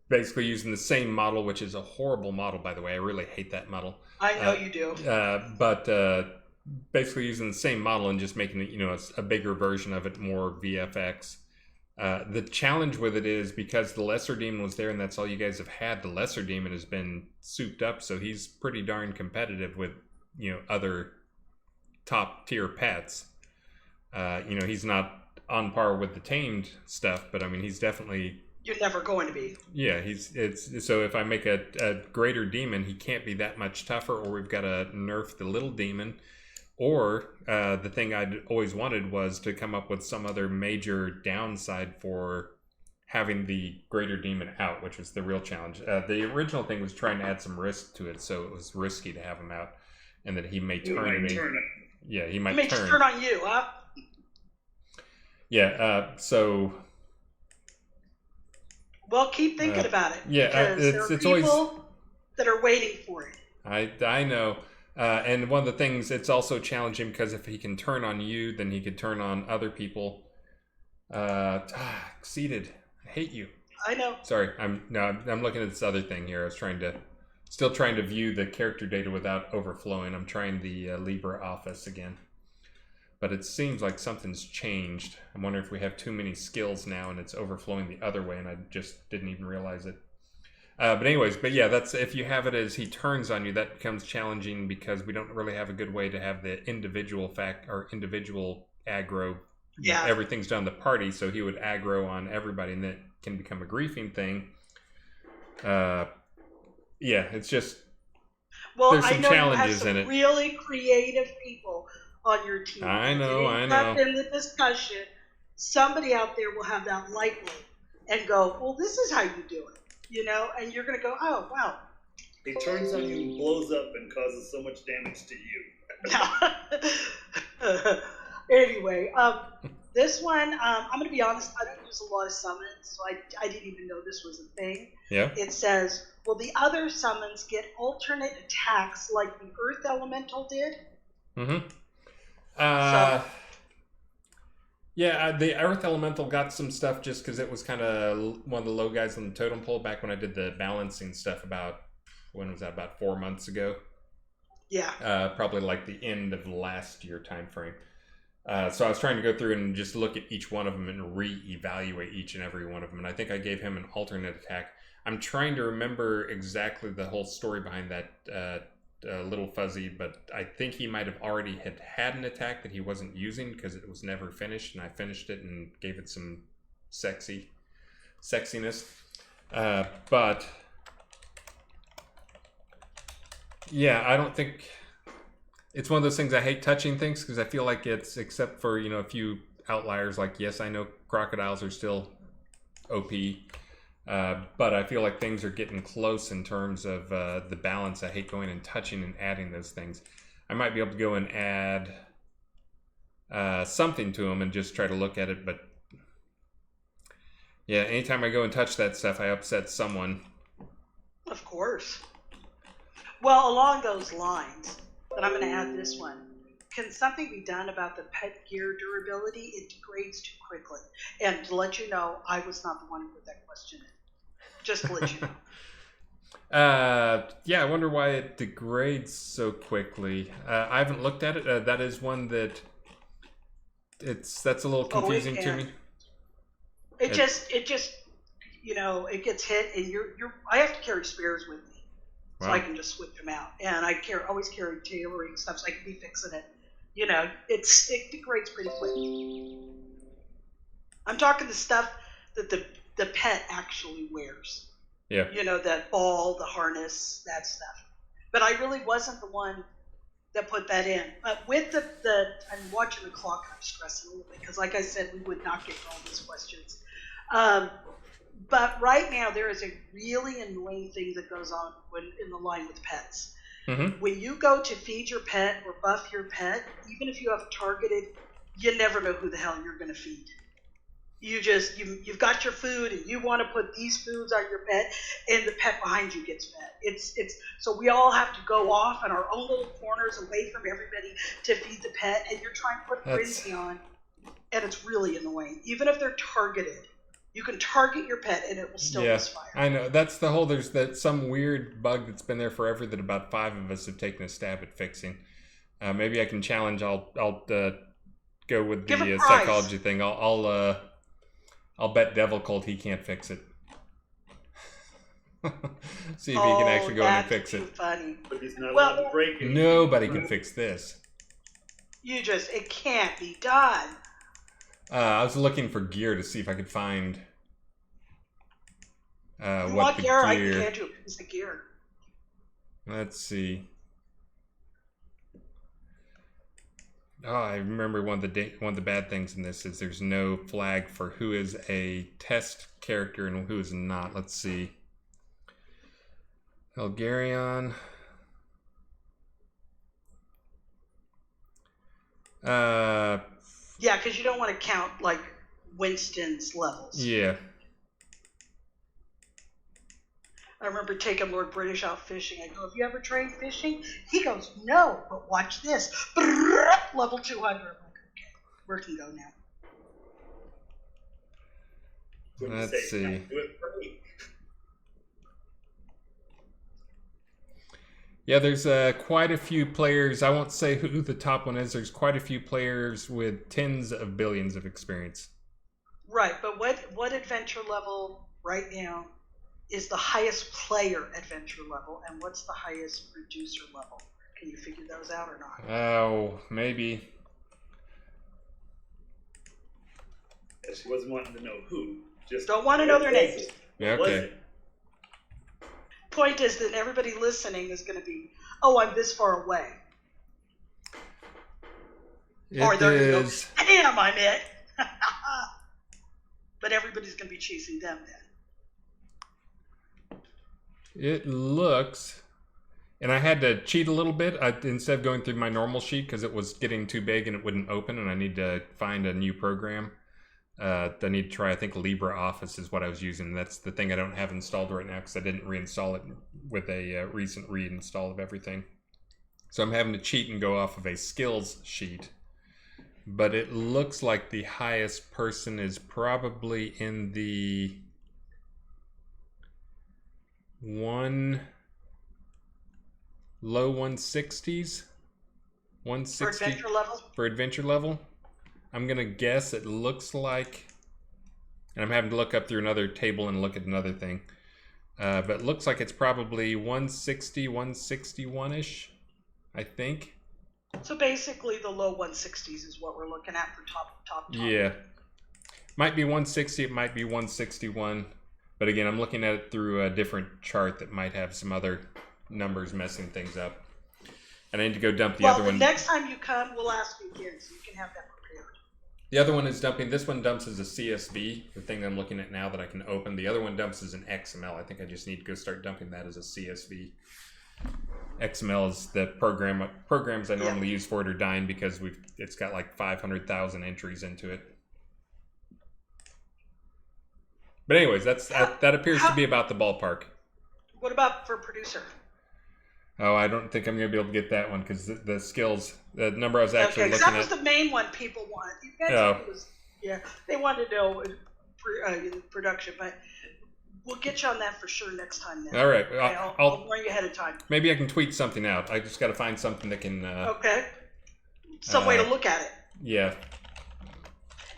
Speaker 2: basically using the same model, which is a horrible model, by the way. I really hate that model.
Speaker 1: I know you do.
Speaker 2: But basically using the same model and just making it, a bigger version of it, more VFX. The challenge with it is because the Lesser Demon was there and that's all you guys have had, the Lesser Demon has been souped up, so he's pretty darn competitive with, other top tier pets. He's not on par with the tamed stuff, but I mean, he's definitely...
Speaker 1: You're never going to be.
Speaker 2: Yeah, so if I make a greater demon, he can't be that much tougher, or we've got to nerf the little demon. Or the thing I'd always wanted was to come up with some other major downside for having the greater demon out, which was the real challenge. The original thing was trying to add some risk to it, so it was risky to have him out, and that he may turn me. Yeah, he might
Speaker 1: He may
Speaker 2: turn.
Speaker 1: turn on you, huh?
Speaker 2: Yeah. So.
Speaker 1: Well, keep thinking about it.
Speaker 2: Yeah,
Speaker 1: because there are
Speaker 2: it's
Speaker 1: people
Speaker 2: always
Speaker 1: that are waiting for it.
Speaker 2: I know. And one of the things, it's also challenging because if he can turn on you, then he could turn on other people. Exceeded. I hate you.
Speaker 1: I know.
Speaker 2: Sorry, I'm looking at this other thing here. I was still trying to view the character data without overflowing. I'm trying the LibreOffice again, but it seems like something's changed. I'm wondering if we have too many skills now and it's overflowing the other way, and I just didn't even realize it. But yeah, that's if you have it as he turns on you, that becomes challenging because we don't really have a good way to have the individual aggro.
Speaker 1: Yeah.
Speaker 2: Everything's done the party, so he would aggro on everybody, and that can become a griefing thing. Yeah, it's just there's some challenges in it.
Speaker 1: Really creative people on your team.
Speaker 2: I know.
Speaker 1: Up in the discussion, somebody out there will have that light bulb and go, "Well, this is how you do it." And you're going to go, "Oh, wow."
Speaker 5: He turns on you and blows up and causes so much damage to you.
Speaker 1: Anyway, this one, I'm going to be honest, I don't use a lot of summons, so I didn't even know this was a thing.
Speaker 2: Yeah.
Speaker 1: It says, will the other summons get alternate attacks like the Earth Elemental did?
Speaker 2: Mm-hmm. Yeah, the Earth Elemental got some stuff just because it was kind of one of the low guys on the totem pole back when I did the balancing stuff about 4 months ago?
Speaker 1: Yeah.
Speaker 2: Probably like the end of last year time frame. So I was trying to go through and just look at each one of them and re-evaluate each and every one of them. And I think I gave him an alternate attack. I'm trying to remember exactly the whole story behind that little fuzzy, but I think he might have already had an attack that he wasn't using because it was never finished, and I finished it and gave it some sexiness. But yeah, I don't think it's one of those things. I hate touching things because I feel like it's, except for a few outliers, like yes, I know crocodiles are still OP. But I feel like things are getting close in terms of the balance. I hate going and touching and adding those things. I might be able to go and add something to them and just try to look at it. But yeah, anytime I go and touch that stuff, I upset someone.
Speaker 1: Of course. Well, along those lines, but I'm going to add this one. can something be done about the pet gear durability? It degrades too quickly. And to let you know, I was not the one who put that question in. Just to let you know.
Speaker 2: Yeah, I wonder why it degrades so quickly. I haven't looked at it. That is one that that's a little confusing to me.
Speaker 1: It just it gets hit, and I have to carry spares with me, so I can just switch them out. And I always carry tailoring stuff, so I can be fixing it. It degrades pretty quick. I'm talking the stuff that the pet actually wears.
Speaker 2: Yeah.
Speaker 1: That ball, the harness, that stuff. But I really wasn't the one that put that in. With I'm watching the clock, I'm stressing a little bit, because like I said, we would not get all these questions. But right now, there is a really annoying thing that goes on in the line with pets.
Speaker 2: Mm-hmm.
Speaker 1: When you go to feed your pet or buff your pet, even if you have targeted, you never know who the hell you're going to feed. You've got your food, and you want to put these foods on your pet, and the pet behind you gets fed. It's so we all have to go off in our own little corners away from everybody to feed the pet, and you're trying to put frenzy on, and it's really annoying. Even if they're targeted, you can target your pet and it will still misfire.
Speaker 2: I know. That's the whole. There's some weird bug that's been there forever that about 5 of us have taken a stab at fixing. Maybe I can challenge. I'll go with the psychology thing. I'll bet Devil Cult he can't fix it. See if he can actually go in and fix it.
Speaker 1: Funny.
Speaker 5: But he's not allowed to break it.
Speaker 2: Nobody can fix this.
Speaker 1: It can't be done.
Speaker 2: I was looking for gear to see if I could find
Speaker 1: what the gear. I can hand you a piece of gear.
Speaker 2: Let's see. Oh, I remember one of the bad things in this is there's no flag for who is a test character and who is not. Let's see. Elgarion.
Speaker 1: Yeah, because you don't want to count like Winston's levels.
Speaker 2: Yeah.
Speaker 1: I remember taking Lord British out fishing. I go, "Have you ever trained fishing?" He goes, "No, but watch this." Level 200. I'm like, okay, where can go now?
Speaker 2: Let's see. Yeah, there's quite a few players. I won't say who the top one is. There's quite a few players with tens of billions of experience.
Speaker 1: Right, but what adventure level right now is the highest player adventure level, and what's the highest producer level? Can you figure those out or not?
Speaker 2: Oh, maybe.
Speaker 5: Yeah, she wasn't wanting to know who. Just
Speaker 1: don't want to know their names.
Speaker 2: Yeah, okay.
Speaker 1: Point is that everybody listening is going to be, "Oh, I'm this far away." Or they're going to go, "Damn, I'm it." But everybody's going to be chasing them then.
Speaker 2: It looks, and I had to cheat a little bit instead of going through my normal sheet because it was getting too big and it wouldn't open, and I need to find a new program. I need to try, I think LibreOffice is what I was using. That's the thing I don't have installed right now because I didn't reinstall it with a recent reinstall of everything. So I'm having to cheat and go off of a skills sheet. But it looks like the highest person is probably in the low 160s. 160
Speaker 1: for adventure level?
Speaker 2: For adventure level. I'm going to guess it looks like, and I'm having to look up through another table and look at another thing, but it looks like it's probably 160, 161-ish, I think.
Speaker 1: So basically the low 160s is what we're looking at for top.
Speaker 2: Yeah. Might be 160, it might be 161, but again, I'm looking at it through a different chart that might have some other numbers messing things up. And I need to go dump the other one.
Speaker 1: Well, next time you come, we'll ask you again, so you can have that prepared.
Speaker 2: The other one is dumping. This one dumps as a CSV, the thing that I'm looking at now that I can open. The other one dumps as an XML. I think I just need to go start dumping that as a CSV. XML is the programs I normally use for it are dying because it's got like 500,000 entries into it. But anyways, that appears to be about the ballpark.
Speaker 1: What about for producer?
Speaker 2: Oh, I don't think I'm going to be able to get that one because the skills, the number I was actually
Speaker 1: Okay, 'cause
Speaker 2: looking
Speaker 1: that was
Speaker 2: at.
Speaker 1: the main one people wanted. You guys
Speaker 2: Oh.
Speaker 1: think it was, yeah, they wanted to know production, but we'll get you on that for sure next time. Then.
Speaker 2: All right,
Speaker 1: Okay, I'll warn you ahead of time.
Speaker 2: Maybe I can tweet something out. I just got to find something that can.
Speaker 1: Okay. Some way to look at it.
Speaker 2: Yeah.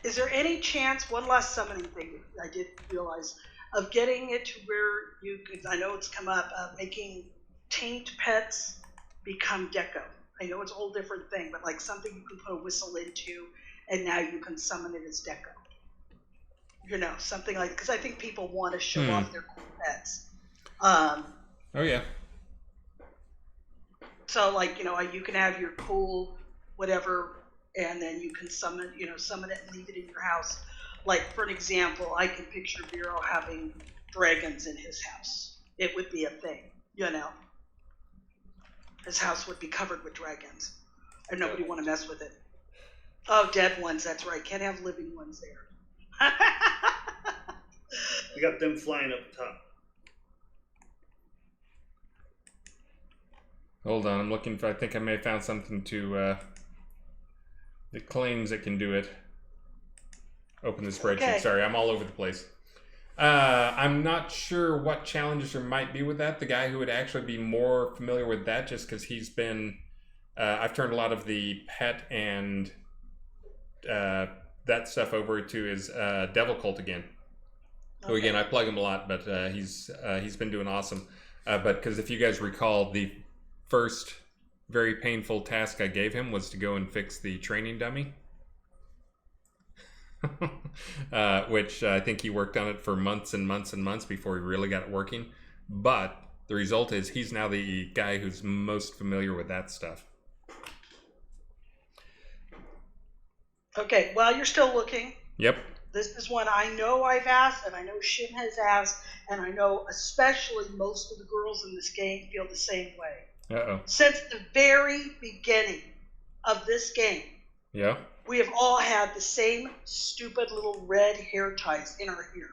Speaker 1: Is there any chance, one last summoning thing I did realize, of getting it to where you could, I know it's come up, making tamed pets become deco? I know it's a whole different thing, but like something you can put a whistle into, and now you can summon it as deco. You know, something like, because I think people want to show off their cool pets.
Speaker 2: Oh, yeah.
Speaker 1: So, like, you know, you can have your cool whatever, and then you can summon it and leave it in your house. Like, for an example, I can picture Vero having dragons in his house. It would be a thing, you know. His house would be covered with dragons, and nobody want to mess with it. Oh, dead ones, that's right. Can't have living ones there.
Speaker 5: We got them flying up top.
Speaker 2: Hold on, I'm looking for. I think I may have found something to. That claims it can do it. Open the spreadsheet.
Speaker 1: Okay.
Speaker 2: Sorry, I'm all over the place. I'm not sure what challenges there might be with that. The guy who would actually be more familiar with that, just because he's been. I've turned a lot of the pet and that stuff over to his Devil Cult again. Okay. Who again, I plug him a lot, but he's been doing awesome. But because if you guys recall, the first very painful task I gave him was to go and fix the training dummy. Which I think he worked on it for months and months and months before he really got it working. But the result is he's now the guy who's most familiar with that stuff.
Speaker 1: Okay, while you're still looking,
Speaker 2: Yep.
Speaker 1: this is one I know I've asked, and I know Shin has asked, and I know especially most of the girls in this game feel the same way.
Speaker 2: Uh-oh.
Speaker 1: Since the very beginning of this game,
Speaker 2: Yeah.
Speaker 1: we have all had the same stupid little red hair ties in our hair.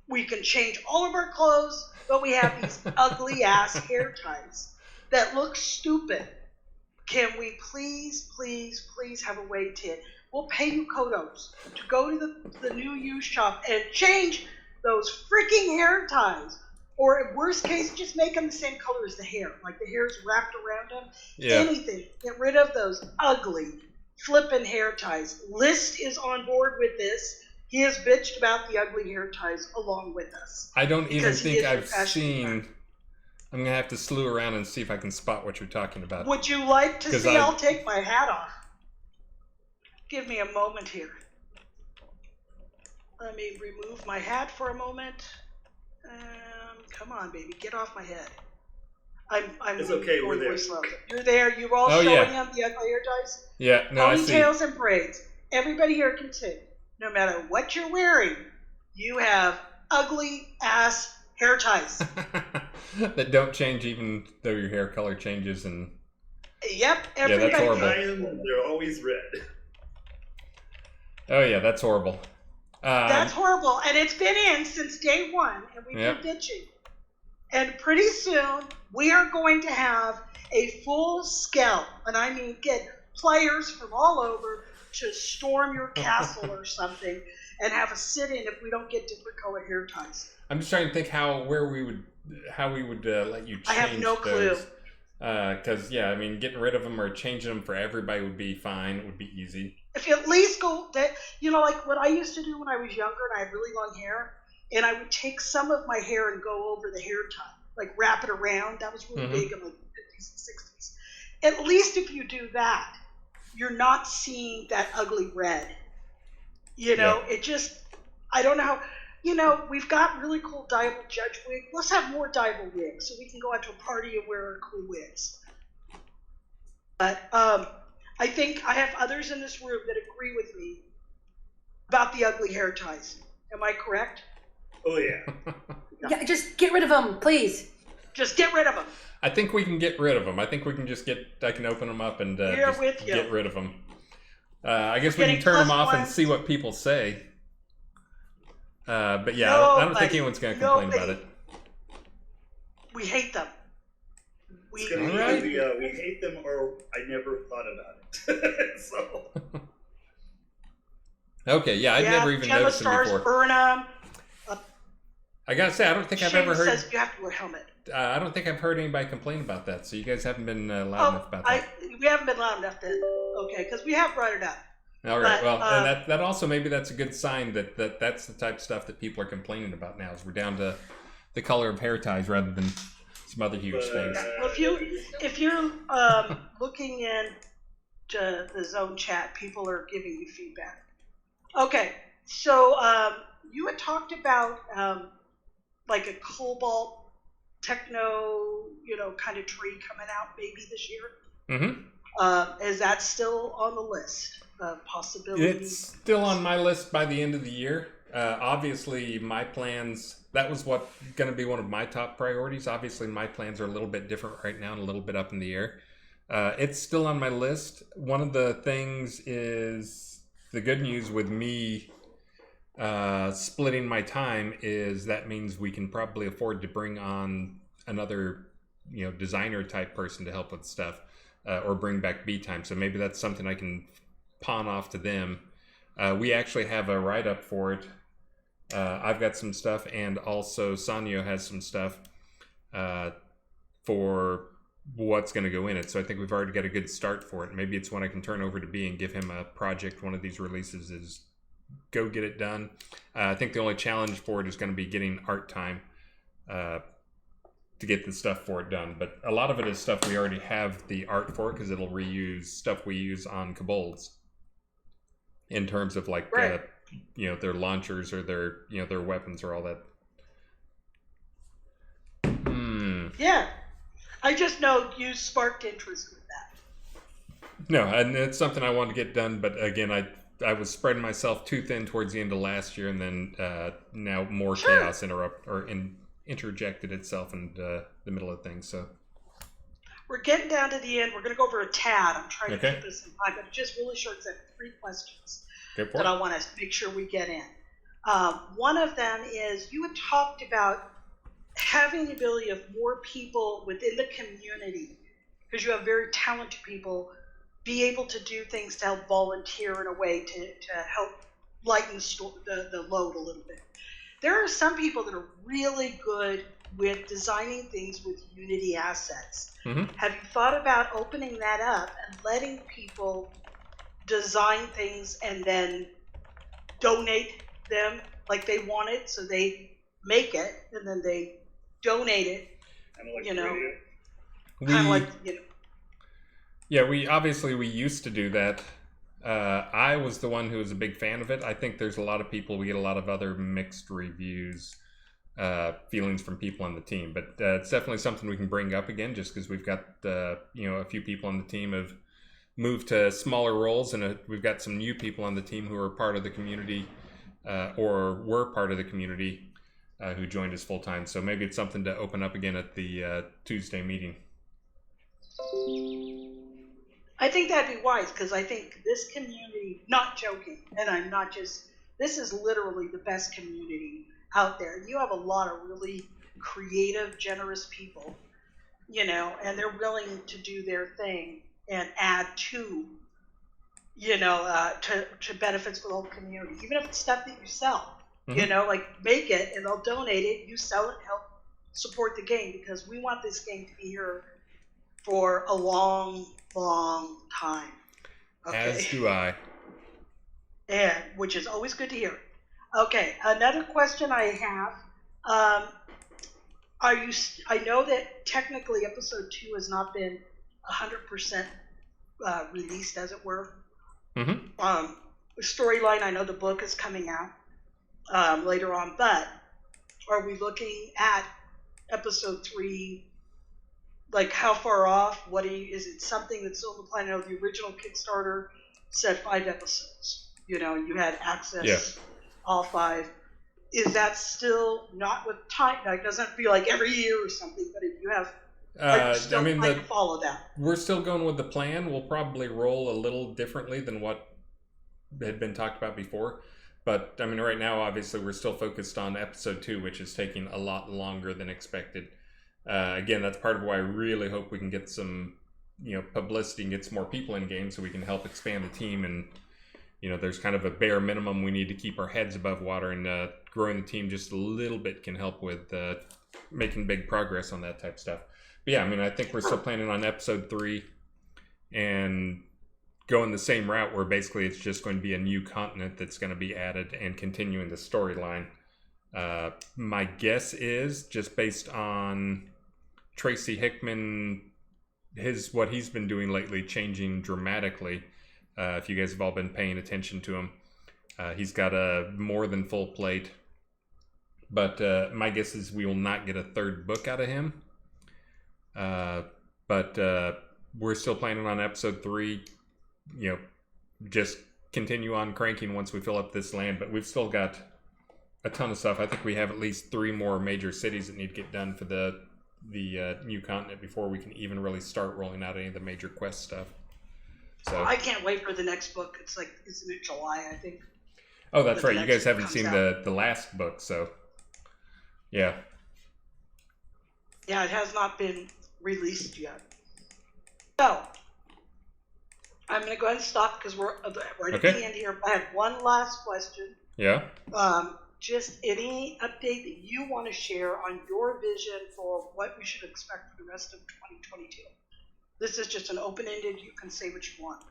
Speaker 1: We can change all of our clothes, but we have these ugly ass hair ties that look stupid. Can we please have a way to, we'll pay you Kodos to go to the new used shop and change those freaking hair ties. Or in worst case, just make them the same color as the hair. Like the hair's wrapped around them.
Speaker 2: Yeah.
Speaker 1: Anything. Get rid of those ugly flippin' hair ties. List is on board with this. He has bitched about the ugly hair ties along with us.
Speaker 2: I don't even
Speaker 1: Because he
Speaker 2: think
Speaker 1: is
Speaker 2: I've
Speaker 1: a passionate
Speaker 2: seen.
Speaker 1: fan.
Speaker 2: I'm gonna have to slew around and see if I can spot what you're talking about.
Speaker 1: Would you like to
Speaker 2: 'Cause
Speaker 1: see? I'll take my hat off. Give me a moment here. Let me remove my hat for a moment. Come on, baby, get off my head. I'm
Speaker 5: It's okay, we're
Speaker 1: going
Speaker 5: there.
Speaker 1: way slow. You're there. You're all
Speaker 2: Oh,
Speaker 1: showing
Speaker 2: yeah.
Speaker 1: them the ugly hair ties.
Speaker 2: Yeah, no, I see.
Speaker 1: Ponytails and braids. Everybody here can see. No matter what you're wearing, you have ugly ass hair ties.
Speaker 2: That don't change even though your hair color changes and.
Speaker 1: Yep, everybody.
Speaker 2: that's horrible.
Speaker 5: They're always red.
Speaker 2: Oh yeah, that's horrible.
Speaker 1: That's horrible, and it's been in since day one, and we've
Speaker 2: Yep.
Speaker 1: been bitching. And pretty soon, we are going to have a full scale, and I mean get players from all over to storm your castle or something, and have a sit-in if we don't get different color hair ties.
Speaker 2: I'm just trying to think how we would let you change.
Speaker 1: I have no clue.
Speaker 2: Because yeah, I mean, getting rid of them or changing them for everybody would be fine. It would be easy.
Speaker 1: If you at least go, like what I used to do when I was younger and I had really long hair, and I would take some of my hair and go over the hair tie, like wrap it around. That was really big in like the 50s and 60s. At least if you do that, you're not seeing that ugly red. It just, I don't know how, we've got really cool dyeable judge wig. Let's have more dyeable wigs so we can go out to a party and wear our cool wigs. But I think I have others in this room that agree with me about the ugly hair ties. Am I correct?
Speaker 5: Oh yeah.
Speaker 3: Yeah, just get rid of them, please.
Speaker 1: Just get rid of them.
Speaker 2: I think we can get rid of them. I think we can just I can open them up and
Speaker 1: Here
Speaker 2: just
Speaker 1: with you.
Speaker 2: get rid of them. I guess we
Speaker 1: Getting
Speaker 2: can turn them
Speaker 1: plus
Speaker 2: off and
Speaker 1: ones.
Speaker 2: see what people say. But yeah, I don't think
Speaker 1: Nobody-
Speaker 2: anyone's going to complain about
Speaker 1: nobody.
Speaker 2: it.
Speaker 1: We hate them.
Speaker 5: It's gonna be
Speaker 2: Alright.
Speaker 5: either we hate them or I never thought about it. So
Speaker 2: Okay, yeah, I'd never even
Speaker 1: Gemma
Speaker 2: noticed them
Speaker 1: stars,
Speaker 2: before.
Speaker 1: burn them.
Speaker 2: I gotta say, I don't think I've ever heard.
Speaker 1: Says you have to wear a helmet.
Speaker 2: I don't think I've heard anybody complain about that. So you guys haven't been loud enough about that.
Speaker 1: We haven't been loud enough then. Okay, because we have brought it up.
Speaker 2: All right.
Speaker 1: But,
Speaker 2: Well, and that also maybe that's a good sign that that's the type of stuff that people are complaining about now. Is we're down to the color of hair ties rather than some other huge things.
Speaker 1: Well, if you're looking into the zone chat, people are giving you feedback. Okay, so you had talked about like a cobalt techno, kind of tree coming out maybe this year.
Speaker 2: Mm-hmm.
Speaker 1: Is that still on the list of possibilities?
Speaker 2: It's still on my list by the end of the year. Obviously, my plans, that was going to be one of my top priorities. Obviously, my plans are a little bit different right now and a little bit up in the air. It's still on my list. One of the things is the good news with me splitting my time is that means we can probably afford to bring on another, designer type person to help with stuff. Or bring back B time. So maybe that's something I can pawn off to them. We actually have a write-up for it. I've got some stuff, and also Sanyo has some stuff for what's going to go in it. So I think we've already got a good start for it. Maybe it's one I can turn over to B and give him a project. One of these releases is go get it done. I think the only challenge for it is going to be getting art time to get the stuff for it done. But a lot of it is stuff we already have the art for because it'll reuse stuff we use on Kobolds in terms of like,
Speaker 1: right.
Speaker 2: Their launchers or their weapons or all that.
Speaker 1: Yeah. I just know you sparked interest with that.
Speaker 2: No, and it's something I want to get done. But again, I was spreading myself too thin towards the end of last year, and then now more chaos interjected itself in the middle of things. So
Speaker 1: we're getting down to the end. We're going to go over a tad. I'm trying to
Speaker 2: Okay.
Speaker 1: keep this in mind, but it's just really short. Because I have 3 questions
Speaker 2: go for
Speaker 1: that
Speaker 2: it.
Speaker 1: I want to make sure we get in. One of them is you had talked about having the ability of more people within the community, because you have very talented people, be able to do things to help volunteer in a way to help lighten the load a little bit. There are some people that are really good with designing things with Unity assets.
Speaker 2: Mm-hmm.
Speaker 1: Have you thought about opening that up and letting people design things and then donate them like they want it? So they make it and then they donate it,
Speaker 5: kind of like
Speaker 1: radio.
Speaker 2: Yeah, we used to do that. I was the one who was a big fan of it. I think there's a lot of people, we get a lot of other mixed reviews, feelings from people on the team, but it's definitely something we can bring up again just because we've got, a few people on the team have moved to smaller roles, and we've got some new people on the team who are part of the community or were part of the community who joined us full time. So maybe it's something to open up again at the Tuesday meeting.
Speaker 1: I think that'd be wise, because I think this community, not joking, and I'm not just, this is literally the best community out there. You have a lot of really creative, generous people, and they're willing to do their thing and add to, to benefits for the whole community, even if it's stuff that you sell.
Speaker 2: Mm-hmm.
Speaker 1: Like make it and they'll donate it, you sell it, help support the game, because we want this game to be here for a long time. Okay.
Speaker 2: As do I.
Speaker 1: And which is always good to hear. Okay, another question I have. I know that technically episode 2 has not been 100% released, as it were.
Speaker 2: Mm-hmm.
Speaker 1: Storyline, I know the book is coming out later on, but are we looking at episode 3? Like, how far off? Is it something that's still in the plan? I know the original Kickstarter said 5 episodes. You had access, all 5. Is that still not with time? Like, doesn't it feel like every year or something? But if you have, are you still trying to follow that?
Speaker 2: We're still going with the plan. We'll probably roll a little differently than what had been talked about before. But, right now, obviously, we're still focused on episode 2, which is taking a lot longer than expected. Again, that's part of why I really hope we can get some, publicity and get some more people in game so we can help expand the team. And, there's kind of a bare minimum we need to keep our heads above water, and growing the team just a little bit can help with making big progress on that type of stuff. But yeah, I mean, I think we're still planning on episode 3 and going the same route where basically it's just going to be a new continent that's going to be added and continuing the storyline. My guess is, just based on Tracy Hickman, what he's been doing lately changing dramatically. If you guys have all been paying attention to him, he's got a more than full plate. But my guess is we will not get a 3rd book out of him. But we're still planning on episode 3. Just continue on cranking once we fill up this land. But we've still got a ton of stuff. I think we have at least 3 more major cities that need to get done for the new continent before we can even really start rolling out any of the major quest stuff. So
Speaker 1: I can't wait for the next book. It's like, isn't it July, I think?
Speaker 2: Oh, that's right. You guys haven't
Speaker 1: comes
Speaker 2: seen
Speaker 1: out.
Speaker 2: the last book, so yeah.
Speaker 1: Yeah, it has not been released yet. So, I'm going to go ahead and stop because we're right at the end here. I have one last question.
Speaker 2: Yeah.
Speaker 1: Just any update that you want to share on your vision for what we should expect for the rest of 2022. This is just an open-ended, you can say what you want.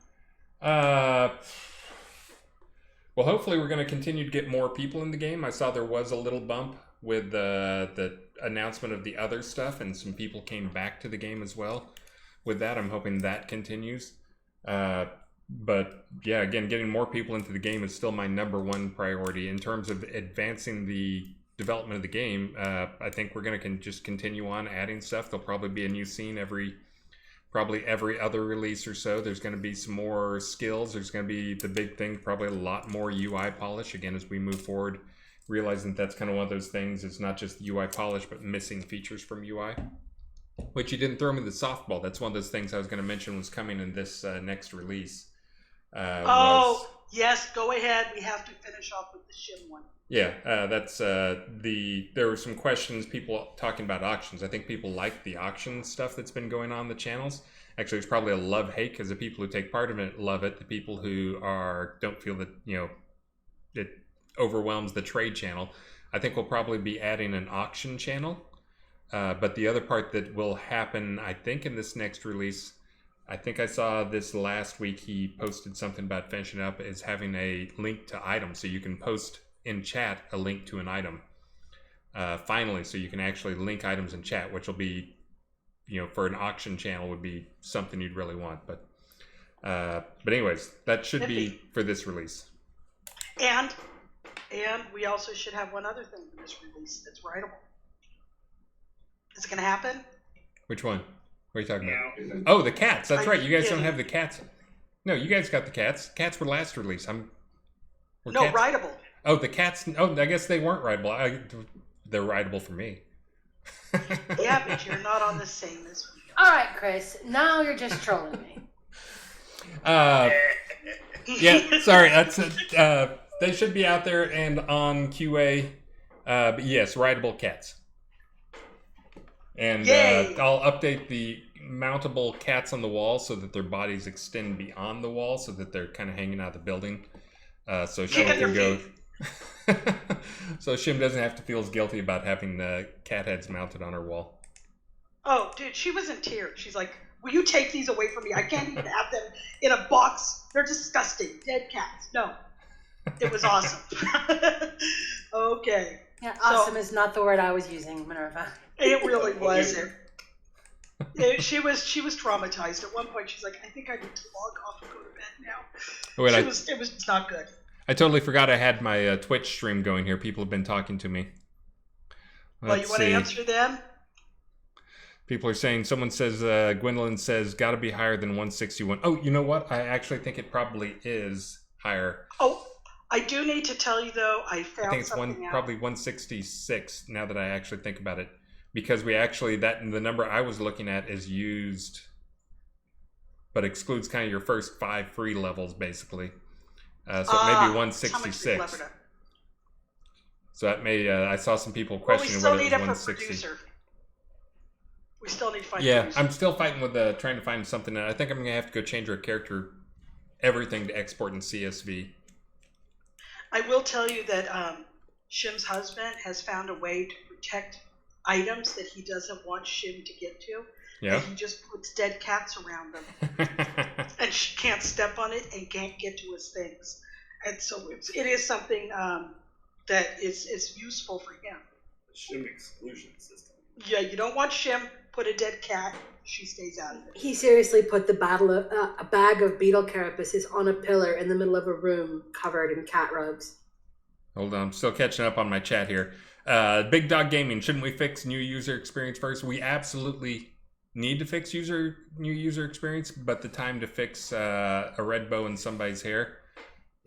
Speaker 2: Well, hopefully we're going to continue to get more people in the game. I saw there was a little bump with the announcement of the other stuff, and some people came back to the game as well. With that, I'm hoping that continues. But yeah, again, getting more people into the game is still my number one priority. In terms of advancing the development of the game, I think we're going to just continue on adding stuff. There'll probably be a new scene probably every other release or so. There's going to be some more skills. There's going to be the big thing, probably a lot more UI polish, again, as we move forward, realizing that's kind of one of those things. It's not just UI polish, but missing features from UI. Which you didn't throw me the softball. That's one of those things I was going to mention was coming in this next release.
Speaker 1: Yes, go ahead. We have to finish off with the shim one.
Speaker 2: Yeah, that's there were some questions, people talking about auctions. I think people like the auction stuff that's been going on the channels. Actually, it's probably a love-hate, because the people who take part in it love it. The people who don't feel that, it overwhelms the trade channel. I think we'll probably be adding an auction channel. But the other part that will happen, I think, in this next release, I think I saw this last week, he posted something about finishing up, is having a link to items. So you can post in chat a link to an item. Finally, so you can actually link items in chat, which will be, for an auction channel would be something you'd really want. But anyways, that should be for this release.
Speaker 1: And we also should have one other thing for this release that's writable. Is it going to happen?
Speaker 2: Which one? What are you talking about? Oh, the cats. That's right. You guys don't have the cats. No, you guys got the cats. Cats were last release.
Speaker 1: Writable.
Speaker 2: Oh, the cats. Oh, I guess they weren't writable. They're writable for me.
Speaker 1: Yeah, but you're not on the same as we are.
Speaker 3: All right, Chris. Now you're just trolling me.
Speaker 2: Yeah, sorry. That's they should be out there and on QA. But yes, writable cats. And I'll update the mountable cats on the wall so that their bodies extend beyond the wall, so that they're kind of hanging out of the building. So Shim can go. So Shim doesn't have to feel as guilty about having the cat heads mounted on her wall.
Speaker 1: Oh, dude, she was in tears. She's like, "Will you take these away from me? I can't even have them in a box. They're disgusting. Dead cats." No, it was awesome. Okay.
Speaker 3: Yeah, awesome is not the word I was using, Minerva.
Speaker 1: It really was. She was traumatized. At one point, she's like, "I think I need to log off and go to bed now."
Speaker 2: Wait,
Speaker 1: it was not good.
Speaker 2: I totally forgot I had my Twitch stream going here. People have been talking to me.
Speaker 1: Well, you want to answer them?
Speaker 2: People are saying, someone says, Gwendolyn says, gotta be higher than 161. Oh, you know what? I actually think it probably is higher.
Speaker 1: Oh, I do need to tell you, though, I think it's
Speaker 2: probably 166 now that I actually think about it. Because the number I was looking at is used, but excludes kind of your first 5 free levels, basically. So it may be 166. So that may, I saw some people questioning whether it was 160.
Speaker 1: We still need to find
Speaker 2: Yeah,
Speaker 1: trees.
Speaker 2: I'm still fighting with trying to find something. And I think I'm going to have to go change our character, everything to export in CSV.
Speaker 1: I will tell you that Shim's husband has found a way to protect items that he doesn't want Shim to get to.
Speaker 2: Yeah.
Speaker 1: And he just puts dead cats around them. And she can't step on it and can't get to his things. And so it is something that is useful for him.
Speaker 5: The shim exclusion system.
Speaker 1: Yeah, you don't want Shim, put a dead cat, she stays out of it.
Speaker 3: He seriously put a bag of beetle carapaces on a pillar in the middle of a room covered in cat rugs.
Speaker 2: Hold on, I'm still catching up on my chat here. Big Dog Gaming, shouldn't we fix new user experience first? We absolutely need to fix new user experience, but the time to fix a red bow in somebody's hair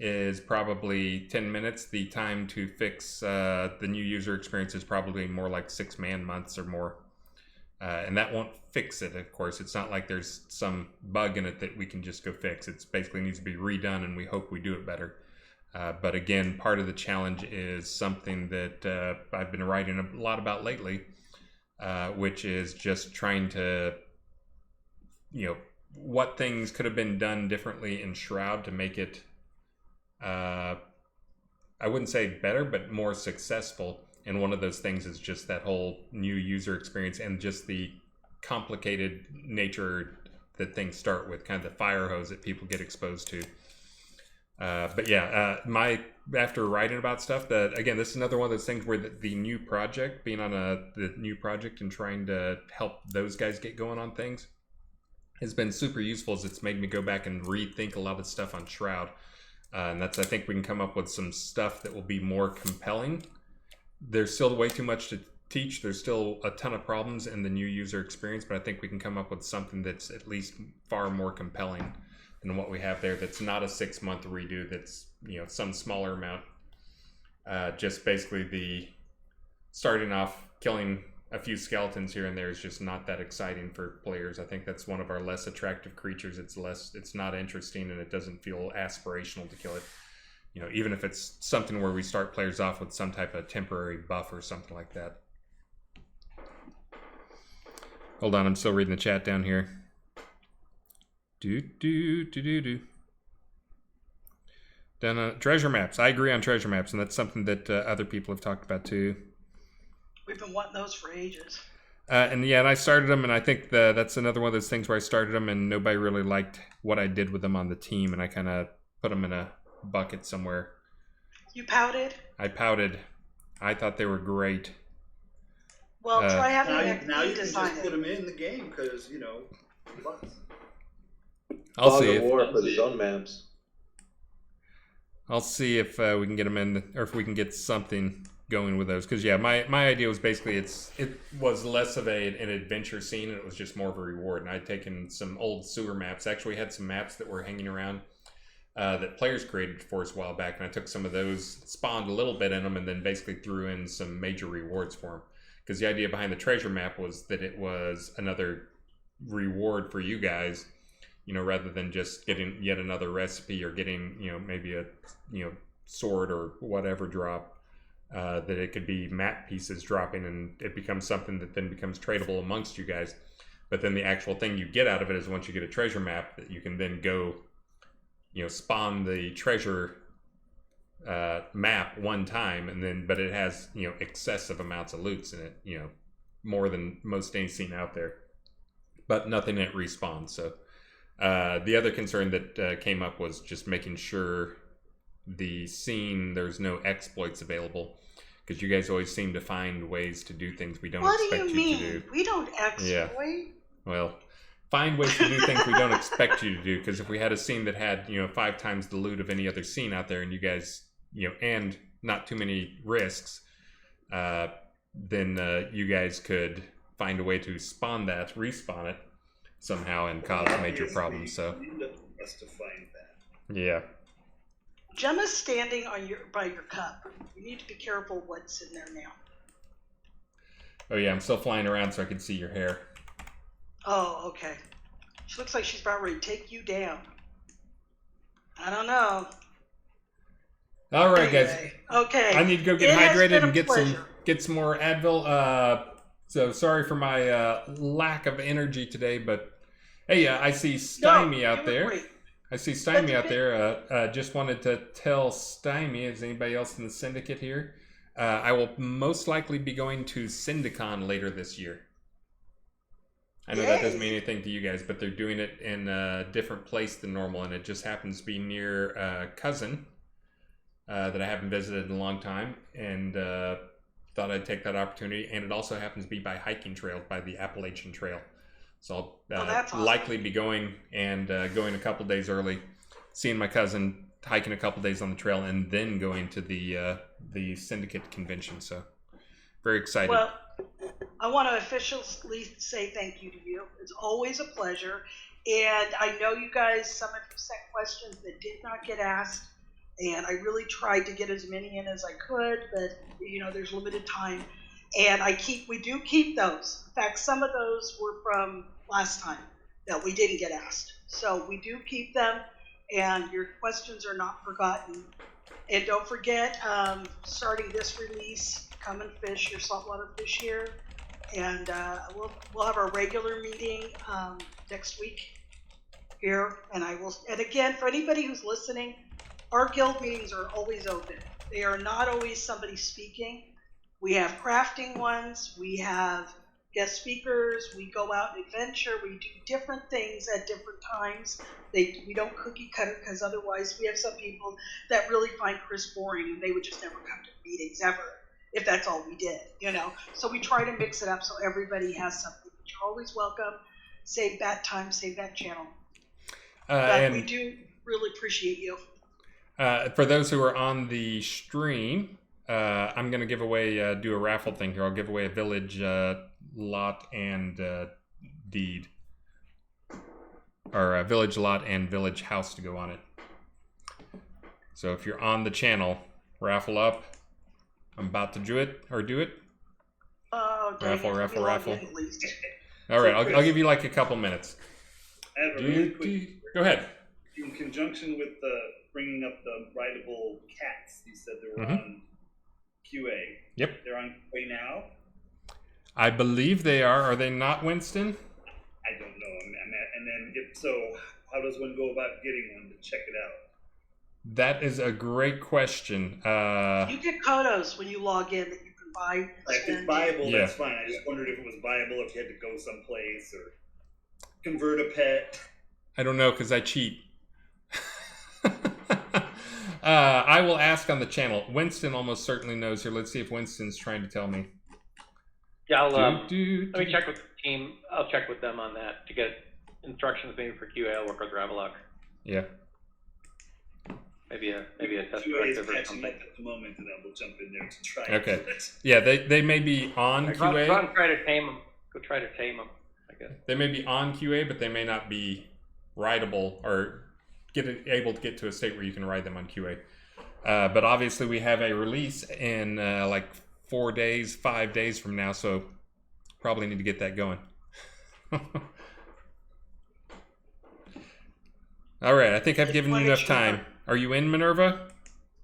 Speaker 2: is probably 10 minutes. The time to fix the new user experience is probably more like 6 man-months or more. And that won't fix it, of course. It's not like there's some bug in it that we can just go fix. It basically needs to be redone, and we hope we do it better. But again, part of the challenge is something that I've been writing a lot about lately, which is just trying to, what things could have been done differently in Shroud to make it, I wouldn't say better, but more successful. And one of those things is just that whole new user experience and just the complicated nature that things start with, kind of the fire hose that people get exposed to. But yeah, after writing about stuff, that again, this is another one of those things where the new project, being on the new project and trying to help those guys get going on things, has been super useful. As it's made me go back and rethink a lot of stuff on Shroud, and I think we can come up with some stuff that will be more compelling. There's still way too much to teach. There's still a ton of problems in the new user experience, but I think we can come up with something that's at least far more compelling than what we have there. That's not a 6-month redo. That's some smaller amount. Just basically the starting off killing a few skeletons here and there is just not that exciting for players. I think that's one of our less attractive creatures. It's not interesting, and it doesn't feel aspirational to kill it. Even if it's something where we start players off with some type of temporary buff or something like that. Hold on, I'm still reading the chat down here. Then treasure maps. I agree on treasure maps, and that's something that other people have talked about too.
Speaker 1: We've been wanting those for ages.
Speaker 2: And I started them, and I think that's another one of those things where I started them and nobody really liked what I did with them on the team, and I kind of put them in a bucket somewhere.
Speaker 1: You pouted?
Speaker 2: I pouted. I thought they were great.
Speaker 1: Well, try having
Speaker 5: now you can
Speaker 1: design
Speaker 5: just
Speaker 1: it.
Speaker 5: put them in the game because
Speaker 2: I'll
Speaker 4: Fog
Speaker 2: see
Speaker 4: of War for the zone maps.
Speaker 2: I'll see if we can get them in, or if we can get something going with those. Because my idea was basically it was less of an adventure scene, and it was just more of a reward. And I'd taken some old sewer maps. Actually, had some maps that were hanging around that players created for us a while back, and I took some of those, spawned a little bit in them, and then basically threw in some major rewards for them. Because the idea behind the treasure map was that it was another reward for you guys, rather than just getting yet another recipe or getting, maybe a, sword or whatever drop, that it could be map pieces dropping, and it becomes something that then becomes tradable amongst you guys. But then the actual thing you get out of it is once you get a treasure map that you can then go, spawn the treasure map one time, and then, but it has, excessive amounts of loots in it, more than most anything out there, but nothing that respawns. So the other concern that came up was just making sure the scene, there's no exploits available, because you guys always seem to find ways to do things we don't expect you to do.
Speaker 1: We don't exploit?
Speaker 2: Yeah. Well, find ways to do things we don't expect you to do, because if we had a scene that had 5 times the loot of any other scene out there, and you guys and not too many risks, then you guys could find a way to respawn it somehow, and cause major problems. So
Speaker 5: us to find that.
Speaker 2: Yeah.
Speaker 1: Gemma's standing by your cup. You need to be careful what's in there now.
Speaker 2: Oh yeah, I'm still flying around so I can see your hair.
Speaker 1: Oh, okay. She looks like she's about ready to take you down. I don't know.
Speaker 2: All right, guys.
Speaker 1: Okay.
Speaker 2: I need to go get hydrated and get some more Advil. So sorry for my lack of energy today, but hey, I see Stymie out there.
Speaker 1: Great.
Speaker 2: I see Stymie out there. Just wanted to tell Stymie, is anybody else in the syndicate here? I will most likely be going to Syndicon later this year. I know that doesn't mean anything to you guys, but they're doing it in a different place than normal, and it just happens to be near a cousin that I haven't visited in a long time, and thought I'd take that opportunity. And it also happens to be by hiking trails, by the Appalachian Trail. So I'll
Speaker 1: awesome.
Speaker 2: likely be going and going a couple days early, seeing my cousin, hiking a couple days on the trail, and then going to the syndicate convention. So very excited.
Speaker 1: Well, I want to officially say thank you to you. It's always a pleasure. And I know you guys, some of you sent questions that did not get asked. And I really tried to get as many in as I could, but there's limited time. And we do keep those. In fact, some of those were from last time that we didn't get asked. So we do keep them, and your questions are not forgotten. And don't forget, starting this release, come and fish your saltwater fish here. And we'll have our regular meeting next week here. And again, for anybody who's listening, our guild meetings are always open. They are not always somebody speaking. We have crafting ones, we have guest speakers, we go out and adventure, we do different things at different times. We don't cookie cutter, because otherwise we have some people that really find Chris boring and they would just never come to meetings ever if that's all we did, So we try to mix it up so everybody has something. But you're always welcome. Save that time, save that channel. But we do really appreciate you.
Speaker 2: For those who are on the stream, I'm going to give away, do a raffle thing here. I'll give away a village lot and deed. Or a village lot and village house to go on it. So if you're on the channel, raffle up. I'm about to do it.
Speaker 1: Oh,
Speaker 2: raffle.
Speaker 1: Least.
Speaker 2: All right, I'll give you like a couple minutes.
Speaker 5: I have a really quick.
Speaker 2: Go ahead.
Speaker 5: In conjunction with bringing up the rideable cats, you said they were on QA.
Speaker 2: Yep.
Speaker 5: They're on QA now?
Speaker 2: I believe they are. Are they not, Winston?
Speaker 5: I don't know. And then if so, how does one go about getting one to check it out?
Speaker 2: That is a great question.
Speaker 1: You get Kodos when you log in that you can buy.
Speaker 5: If it's buyable, that's fine. I just wondered if it was buyable, if you had to go someplace or convert a pet.
Speaker 2: I don't know, because I cheat. I will ask on the channel. Winston almost certainly knows here. Let's see if Winston's trying to tell me.
Speaker 6: Yeah, let me check with the team. I'll check with them on that to get instructions maybe for QA. I'll work with Ravelock.
Speaker 2: Yeah.
Speaker 6: Maybe a test
Speaker 5: QA is
Speaker 6: directive or
Speaker 5: catching
Speaker 6: something.
Speaker 5: up at the moment, and I will jump in there to try.
Speaker 2: Okay. Yeah, they may be on QA.
Speaker 6: Go and try to tame them. Go try to tame them, I guess.
Speaker 2: They may be on QA, but they may not be rideable or able to get to a state where you can ride them on QA. But obviously we have a release in like 5 days from now, so probably need to get that going. All right, I think I've given you enough time. Are you in, Minerva?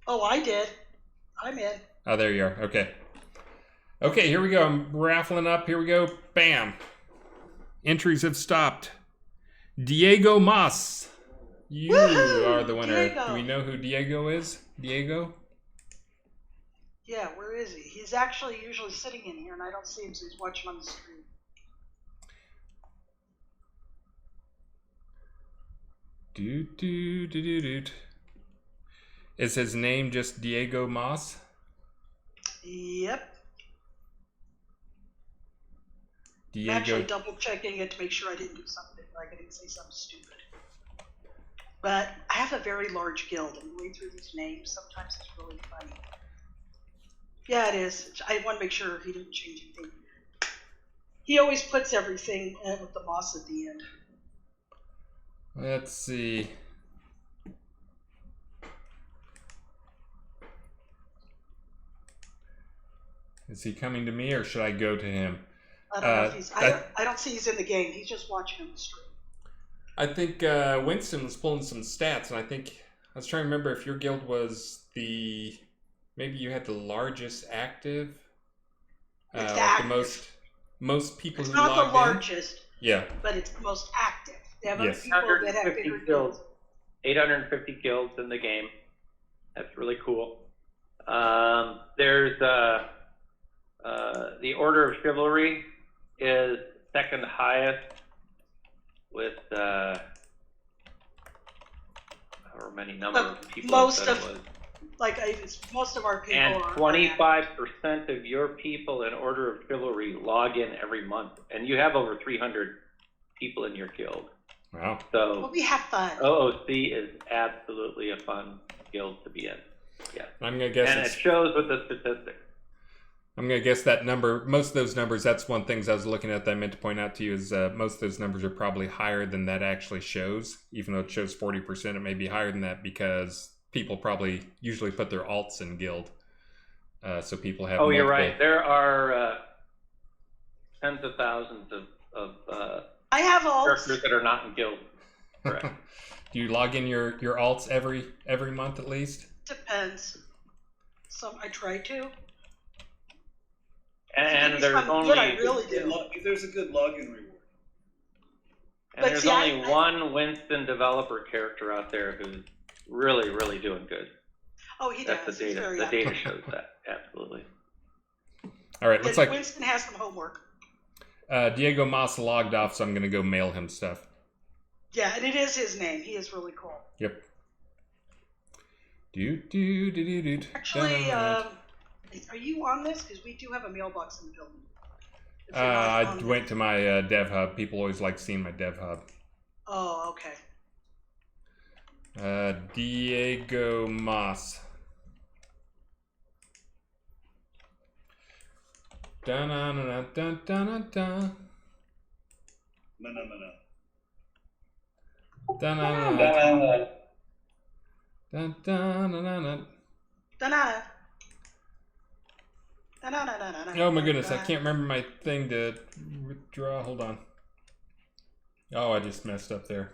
Speaker 1: Oh, I did. I'm in.
Speaker 2: Oh, there you are. Okay. Okay, here we go. I'm raffling up. Here we go. Bam. Entries have stopped. Diego Mas. You
Speaker 1: Woohoo!
Speaker 2: are the winner.
Speaker 1: Diego.
Speaker 2: Do we know who Diego is? Diego?
Speaker 1: Yeah, where is he? He's actually usually sitting in here, and I don't see him, so he's watching on the stream.
Speaker 2: Is his name just Diego Mas?
Speaker 1: Yep.
Speaker 2: Diego.
Speaker 1: I'm actually double checking it to make sure I didn't do something, like I didn't say something stupid. But I have a very large guild, and going through these names, sometimes it's really funny. Yeah, it is. I want to make sure he didn't change anything. He always puts everything with the moss at the end.
Speaker 2: Let's see. Is he coming to me, or should I go to him?
Speaker 1: I don't know if he's. I don't see he's in the game. He's just watching on the stream.
Speaker 2: I think Winston was pulling some stats, and I think I was trying to remember if your guild was maybe you had the largest active,
Speaker 1: It's
Speaker 2: like
Speaker 1: active.
Speaker 2: the most. most people
Speaker 1: It's
Speaker 2: who
Speaker 1: not the
Speaker 2: logged
Speaker 1: largest,
Speaker 2: Yeah.
Speaker 1: but it's the most active. They have other
Speaker 2: Yes.
Speaker 1: people that have
Speaker 6: 850
Speaker 1: bigger
Speaker 6: kills.
Speaker 1: guilds.
Speaker 6: 850 kills in the game. That's really cool. There's the Order of Chivalry is second highest with however many number of people
Speaker 1: Most
Speaker 6: said
Speaker 1: of-
Speaker 6: it was.
Speaker 1: Like most of our people
Speaker 6: And
Speaker 1: are
Speaker 6: 25% of your people in Order of Chivalry log in every month, and you have over 300 people in your guild.
Speaker 2: Wow.
Speaker 1: Well,
Speaker 6: So
Speaker 1: we have fun.
Speaker 6: OOC is absolutely a fun guild to be in. Yeah,
Speaker 2: I'm gonna guess
Speaker 6: and it shows with the statistics.
Speaker 2: I'm gonna guess that number. Most of those numbers. That's one of the things I was looking at that I meant to point out to you is most of those numbers are probably higher than that actually shows. Even though it shows 40%, it may be higher than that because people probably usually put their alts in guild. So people have.
Speaker 6: Oh, you're
Speaker 2: multiple-
Speaker 6: right. There are tens of thousands of
Speaker 1: I have alts.
Speaker 6: characters that are not in guild. Correct.
Speaker 2: Do you log in your alts every month at least?
Speaker 1: Depends. Some I try to.
Speaker 6: And
Speaker 1: If
Speaker 6: there's
Speaker 1: I'm
Speaker 6: only
Speaker 1: good, I really do.
Speaker 5: If there's a good login reward.
Speaker 6: and
Speaker 1: But
Speaker 6: there's
Speaker 1: see,
Speaker 6: only
Speaker 1: I-
Speaker 6: one Winston developer character out there who's really, really doing good.
Speaker 1: Oh, he
Speaker 6: That's
Speaker 1: does.
Speaker 6: the
Speaker 1: He's
Speaker 6: data.
Speaker 1: very
Speaker 6: The
Speaker 1: active.
Speaker 6: data shows that absolutely.
Speaker 2: All right. Looks
Speaker 1: Yeah,
Speaker 2: like
Speaker 1: Winston has some homework.
Speaker 2: Diego Moss logged off, so I'm gonna go mail him stuff.
Speaker 1: Yeah, and it is his name. He is really cool.
Speaker 2: Yep.
Speaker 1: Actually, are you on this? Because we do have a mailbox in the building. If you're not
Speaker 2: I
Speaker 1: on
Speaker 2: went
Speaker 1: this-
Speaker 2: to my dev hub. People always like seeing my dev hub.
Speaker 1: Oh, okay.
Speaker 2: Diego Moss. Dun dun dun dun dun dun.
Speaker 5: Mana.
Speaker 2: Dun dun dun dun dun dun.
Speaker 1: Da-na. Da-na-na-na-na-na.
Speaker 2: Oh my goodness, I can't remember my thing to withdraw. Hold on. Oh, I just messed up there.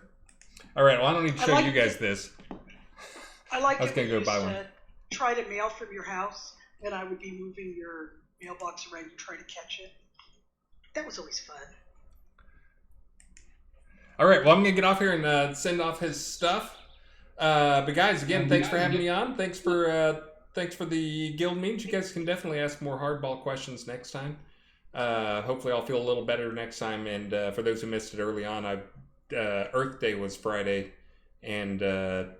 Speaker 2: All right, well, I don't need to
Speaker 1: I
Speaker 2: show
Speaker 1: like
Speaker 2: you guys this.
Speaker 1: I like
Speaker 2: I was
Speaker 1: if
Speaker 2: gonna
Speaker 1: you
Speaker 2: go
Speaker 1: used
Speaker 2: buy
Speaker 1: to
Speaker 2: one.
Speaker 1: try to mail from your house, and I would be moving your mailbox around to try to catch it. That was always fun.
Speaker 2: All right, well, I'm gonna get off here and send off his stuff. But guys, again, thanks for having me on. Thanks for the guild meetings. You guys can definitely ask more hardball questions next time. Hopefully, I'll feel a little better next time. And for those who missed it early on, Earth Day was Friday, and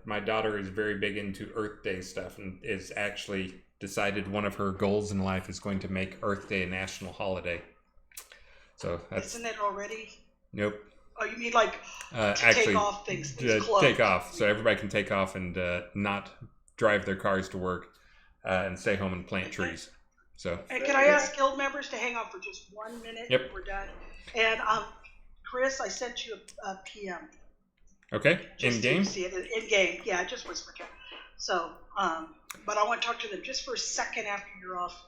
Speaker 2: my daughter is very big into Earth Day stuff, and is actually decided one of her goals in life is going to make Earth Day a national holiday. So that's
Speaker 1: Isn't it already?
Speaker 2: nope.
Speaker 1: Oh, you mean like to
Speaker 2: Actually,
Speaker 1: take off things close?
Speaker 2: take off so everybody can take off and not drive their cars to work and stay home and plant trees. So
Speaker 1: And can I ask guild members to hang on for just 1 minute?
Speaker 2: Yep.
Speaker 1: We're done. And Chris, I sent you a PM.
Speaker 2: okay,
Speaker 1: Just
Speaker 2: in game.
Speaker 1: To see it in game. Yeah, just whisper chat. So, but I want to talk to them just for a second after you're off.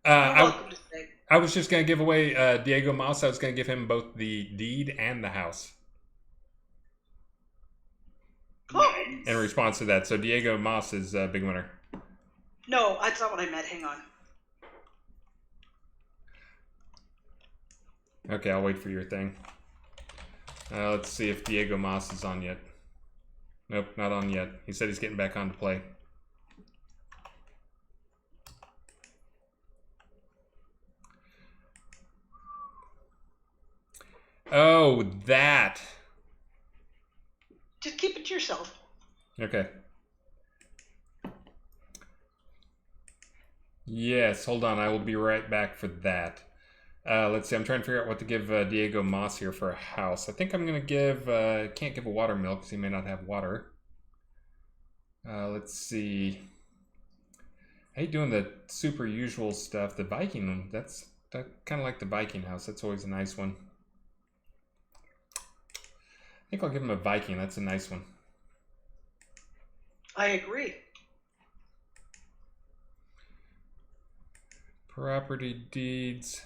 Speaker 1: You're welcome to stay.
Speaker 2: I was just gonna give away Diego Moss. I was gonna give him both the deed and the house
Speaker 1: Oh
Speaker 2: in response to that. So Diego Moss is a big winner.
Speaker 1: no, that's not what I meant. Hang on.
Speaker 2: Okay, I'll wait for your thing. Let's see if Diego Moss is on yet. Nope, not on yet. He said he's getting back on to play. Oh, that.
Speaker 1: Just keep it to yourself.
Speaker 2: Okay. Yes, hold on. I will be right back for that. Let's see. I'm trying to figure out what to give Diego Moss here for a house. I think I'm going to give... can't give a water mill because he may not have water. Let's see. I hate doing the super usual stuff. The Viking one, that's kind of like the Viking house. That's always a nice one. I think I'll give him a Viking. That's a nice one.
Speaker 1: I agree.
Speaker 2: Property deeds.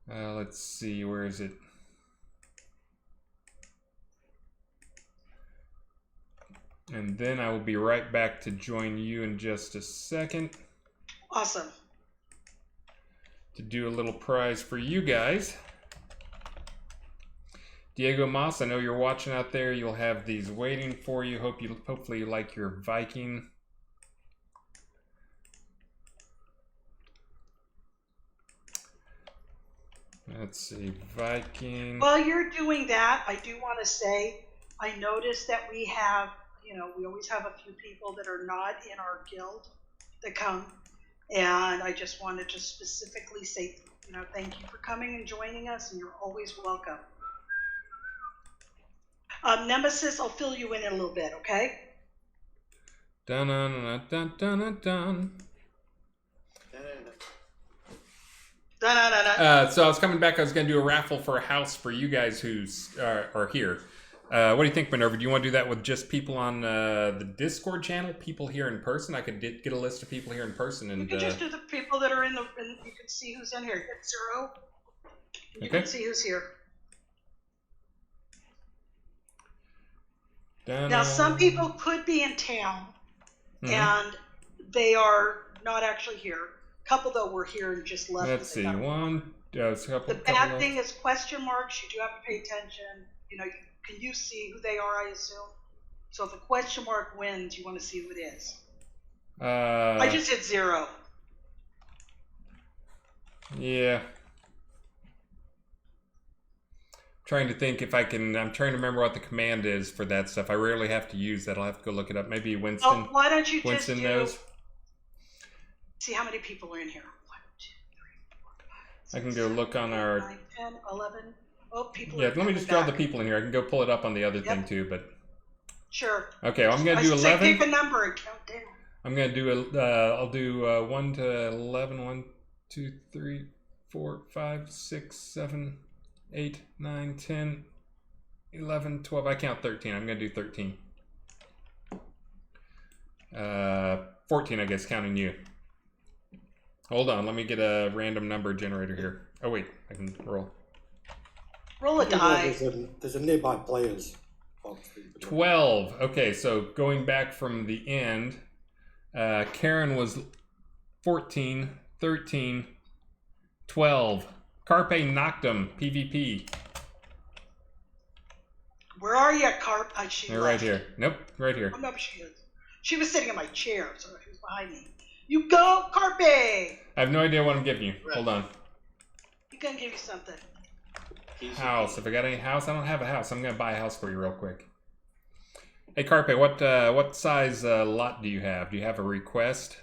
Speaker 2: Let's see, where is it? And then I will be right back to join you in just a second.
Speaker 1: Awesome.
Speaker 2: to do a little prize for you guys. Diego Moss, I know you're watching out there. You'll have these waiting for you. Hopefully you like your Viking. Let's see, Viking.
Speaker 1: While you're doing that, I do want to say, I noticed that we have, we always have a few people that are not in our guild that come. And I just wanted to specifically say, thank you for coming and joining us, and you're always welcome. Nemesis, I'll fill you in a little bit, okay?
Speaker 2: Dun dun dun dun dun dun. So I was coming back. I was going to do a raffle for a house for you guys who are here. What do you think, Minerva? Do you want to do that with just people on the Discord channel? People here in person? I could get a list of people here in person, and
Speaker 1: you can just do the people that are in you can see who's in here. Hit 0. You can see who's here. Now, some people could be in town, and they are not actually here. A couple, though, were here and just left.
Speaker 2: Let's see.
Speaker 1: The bad thing is question marks. You do have to pay attention. Can you see who they are, I assume? So if a question mark wins, you want to see who it is. I just hit 0.
Speaker 2: Yeah. Trying to think if I can. I'm trying to remember what the command is for that stuff. I rarely have to use that. I'll have to go look it up. Maybe Winston.
Speaker 1: Oh, why don't you
Speaker 2: Winston
Speaker 1: just
Speaker 2: knows.
Speaker 1: See how many people are in here. 1, 2, 3, 4, 5, 6,
Speaker 2: I can go look on
Speaker 1: 7,
Speaker 2: our
Speaker 1: 9, 10, 11. Oh, people.
Speaker 2: Yeah,
Speaker 1: are
Speaker 2: let me just draw the people in here. I can go pull it up on the other thing too, but.
Speaker 1: Sure.
Speaker 2: Okay, well, I'm gonna do 11.
Speaker 1: Pick a number and count down.
Speaker 2: I'm gonna do I'll do 1 to 11. 1, 2, 3, 4, 5, 6, 7, 8, 9, 10, 11, 12. I count 13. I'm gonna do 13. 14, I guess, counting you. Hold on, let me get a random number generator here. Oh wait, I can roll.
Speaker 1: Roll a die.
Speaker 7: There's a nearby players.
Speaker 2: 12. Okay, so going back from the end, Karen was 14, 13, 12. Carpe Noctum, PvP.
Speaker 1: Where are you, Carp?
Speaker 2: They're right here. Nope, right here.
Speaker 1: Oh, no, she is. She was sitting in my chair, so she was behind me. You go, Carpe! I
Speaker 2: have no idea what I'm giving you. Hold on.
Speaker 1: He's gonna give you something.
Speaker 2: House. If I got any house, I don't have a house. I'm gonna buy a house for you real quick. Hey Carpe, what size lot do you have? Do you have a request?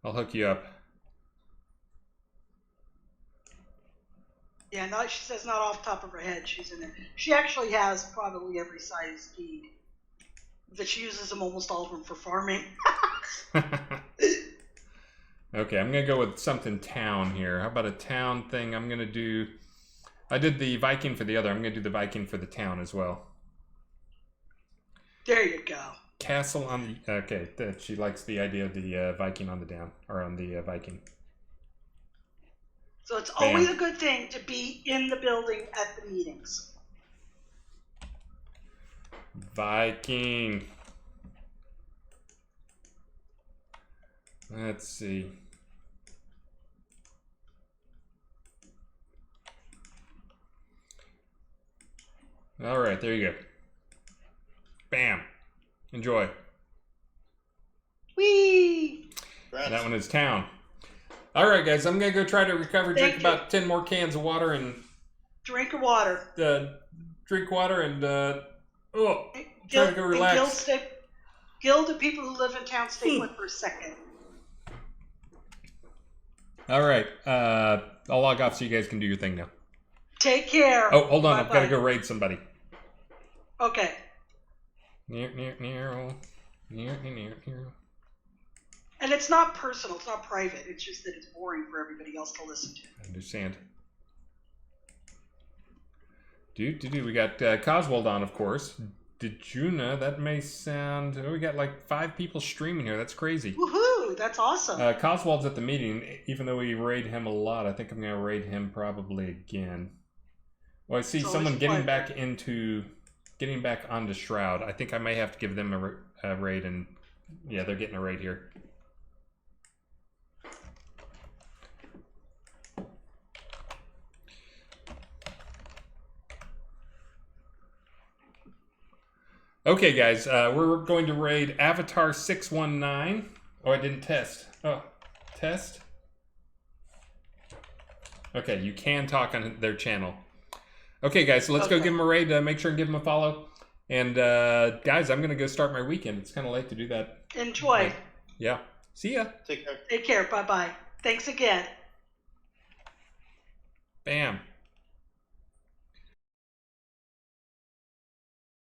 Speaker 2: I'll hook you up.
Speaker 1: Yeah, no, she says not off the top of her head. She's in it. She actually has probably every size deed. That she uses them, almost all of them, for farming.
Speaker 2: Okay, I'm gonna go with something town here. How about a town thing? I'm gonna do. I did the Viking for the other. I'm gonna do the Viking for the town as well.
Speaker 1: There you go.
Speaker 2: Castle on the. Okay, she likes the idea of the Viking on the down or on the Viking.
Speaker 1: So it's always a good thing to be in the building at the meetings.
Speaker 2: Viking. Let's see. All right, there you go. Bam. Enjoy.
Speaker 1: Whee!
Speaker 2: That one is town. All right, guys, I'm going to go try to recover, drink about 10 more cans of water and...
Speaker 1: Drink water.
Speaker 2: Drink water and, try to go relax.
Speaker 1: Guild of people who live in town, stay put for a second.
Speaker 2: All right, I'll log off so you guys can do your thing now.
Speaker 1: Take care.
Speaker 2: Oh, hold on,
Speaker 1: Bye-bye.
Speaker 2: I've got to go raid somebody.
Speaker 1: Okay.
Speaker 2: Near.
Speaker 1: And it's not personal, it's not private, it's just that it's boring for everybody else to listen to.
Speaker 2: I understand. We got Coswald on, of course. Dejuna, that may sound... we got like 5 people streaming here, that's crazy.
Speaker 1: Woohoo, that's awesome.
Speaker 2: Coswald's at the meeting, even though we raid him a lot. I think I'm going to raid him probably again. Well, I see someone getting back onto Shroud. I think I may have to give them a raid, and yeah, they're getting a raid here. Okay, guys, we're going to raid Avatar 619. Oh, I didn't test. Oh, test? Okay, you can talk on their channel. Okay, guys, so let's go give them a raid. Make sure and give them a follow. And, guys, I'm going to go start my weekend. It's kind of late to do that.
Speaker 1: Enjoy.
Speaker 2: Yeah. See ya.
Speaker 5: Take care.
Speaker 1: Take care. Bye-bye. Thanks again.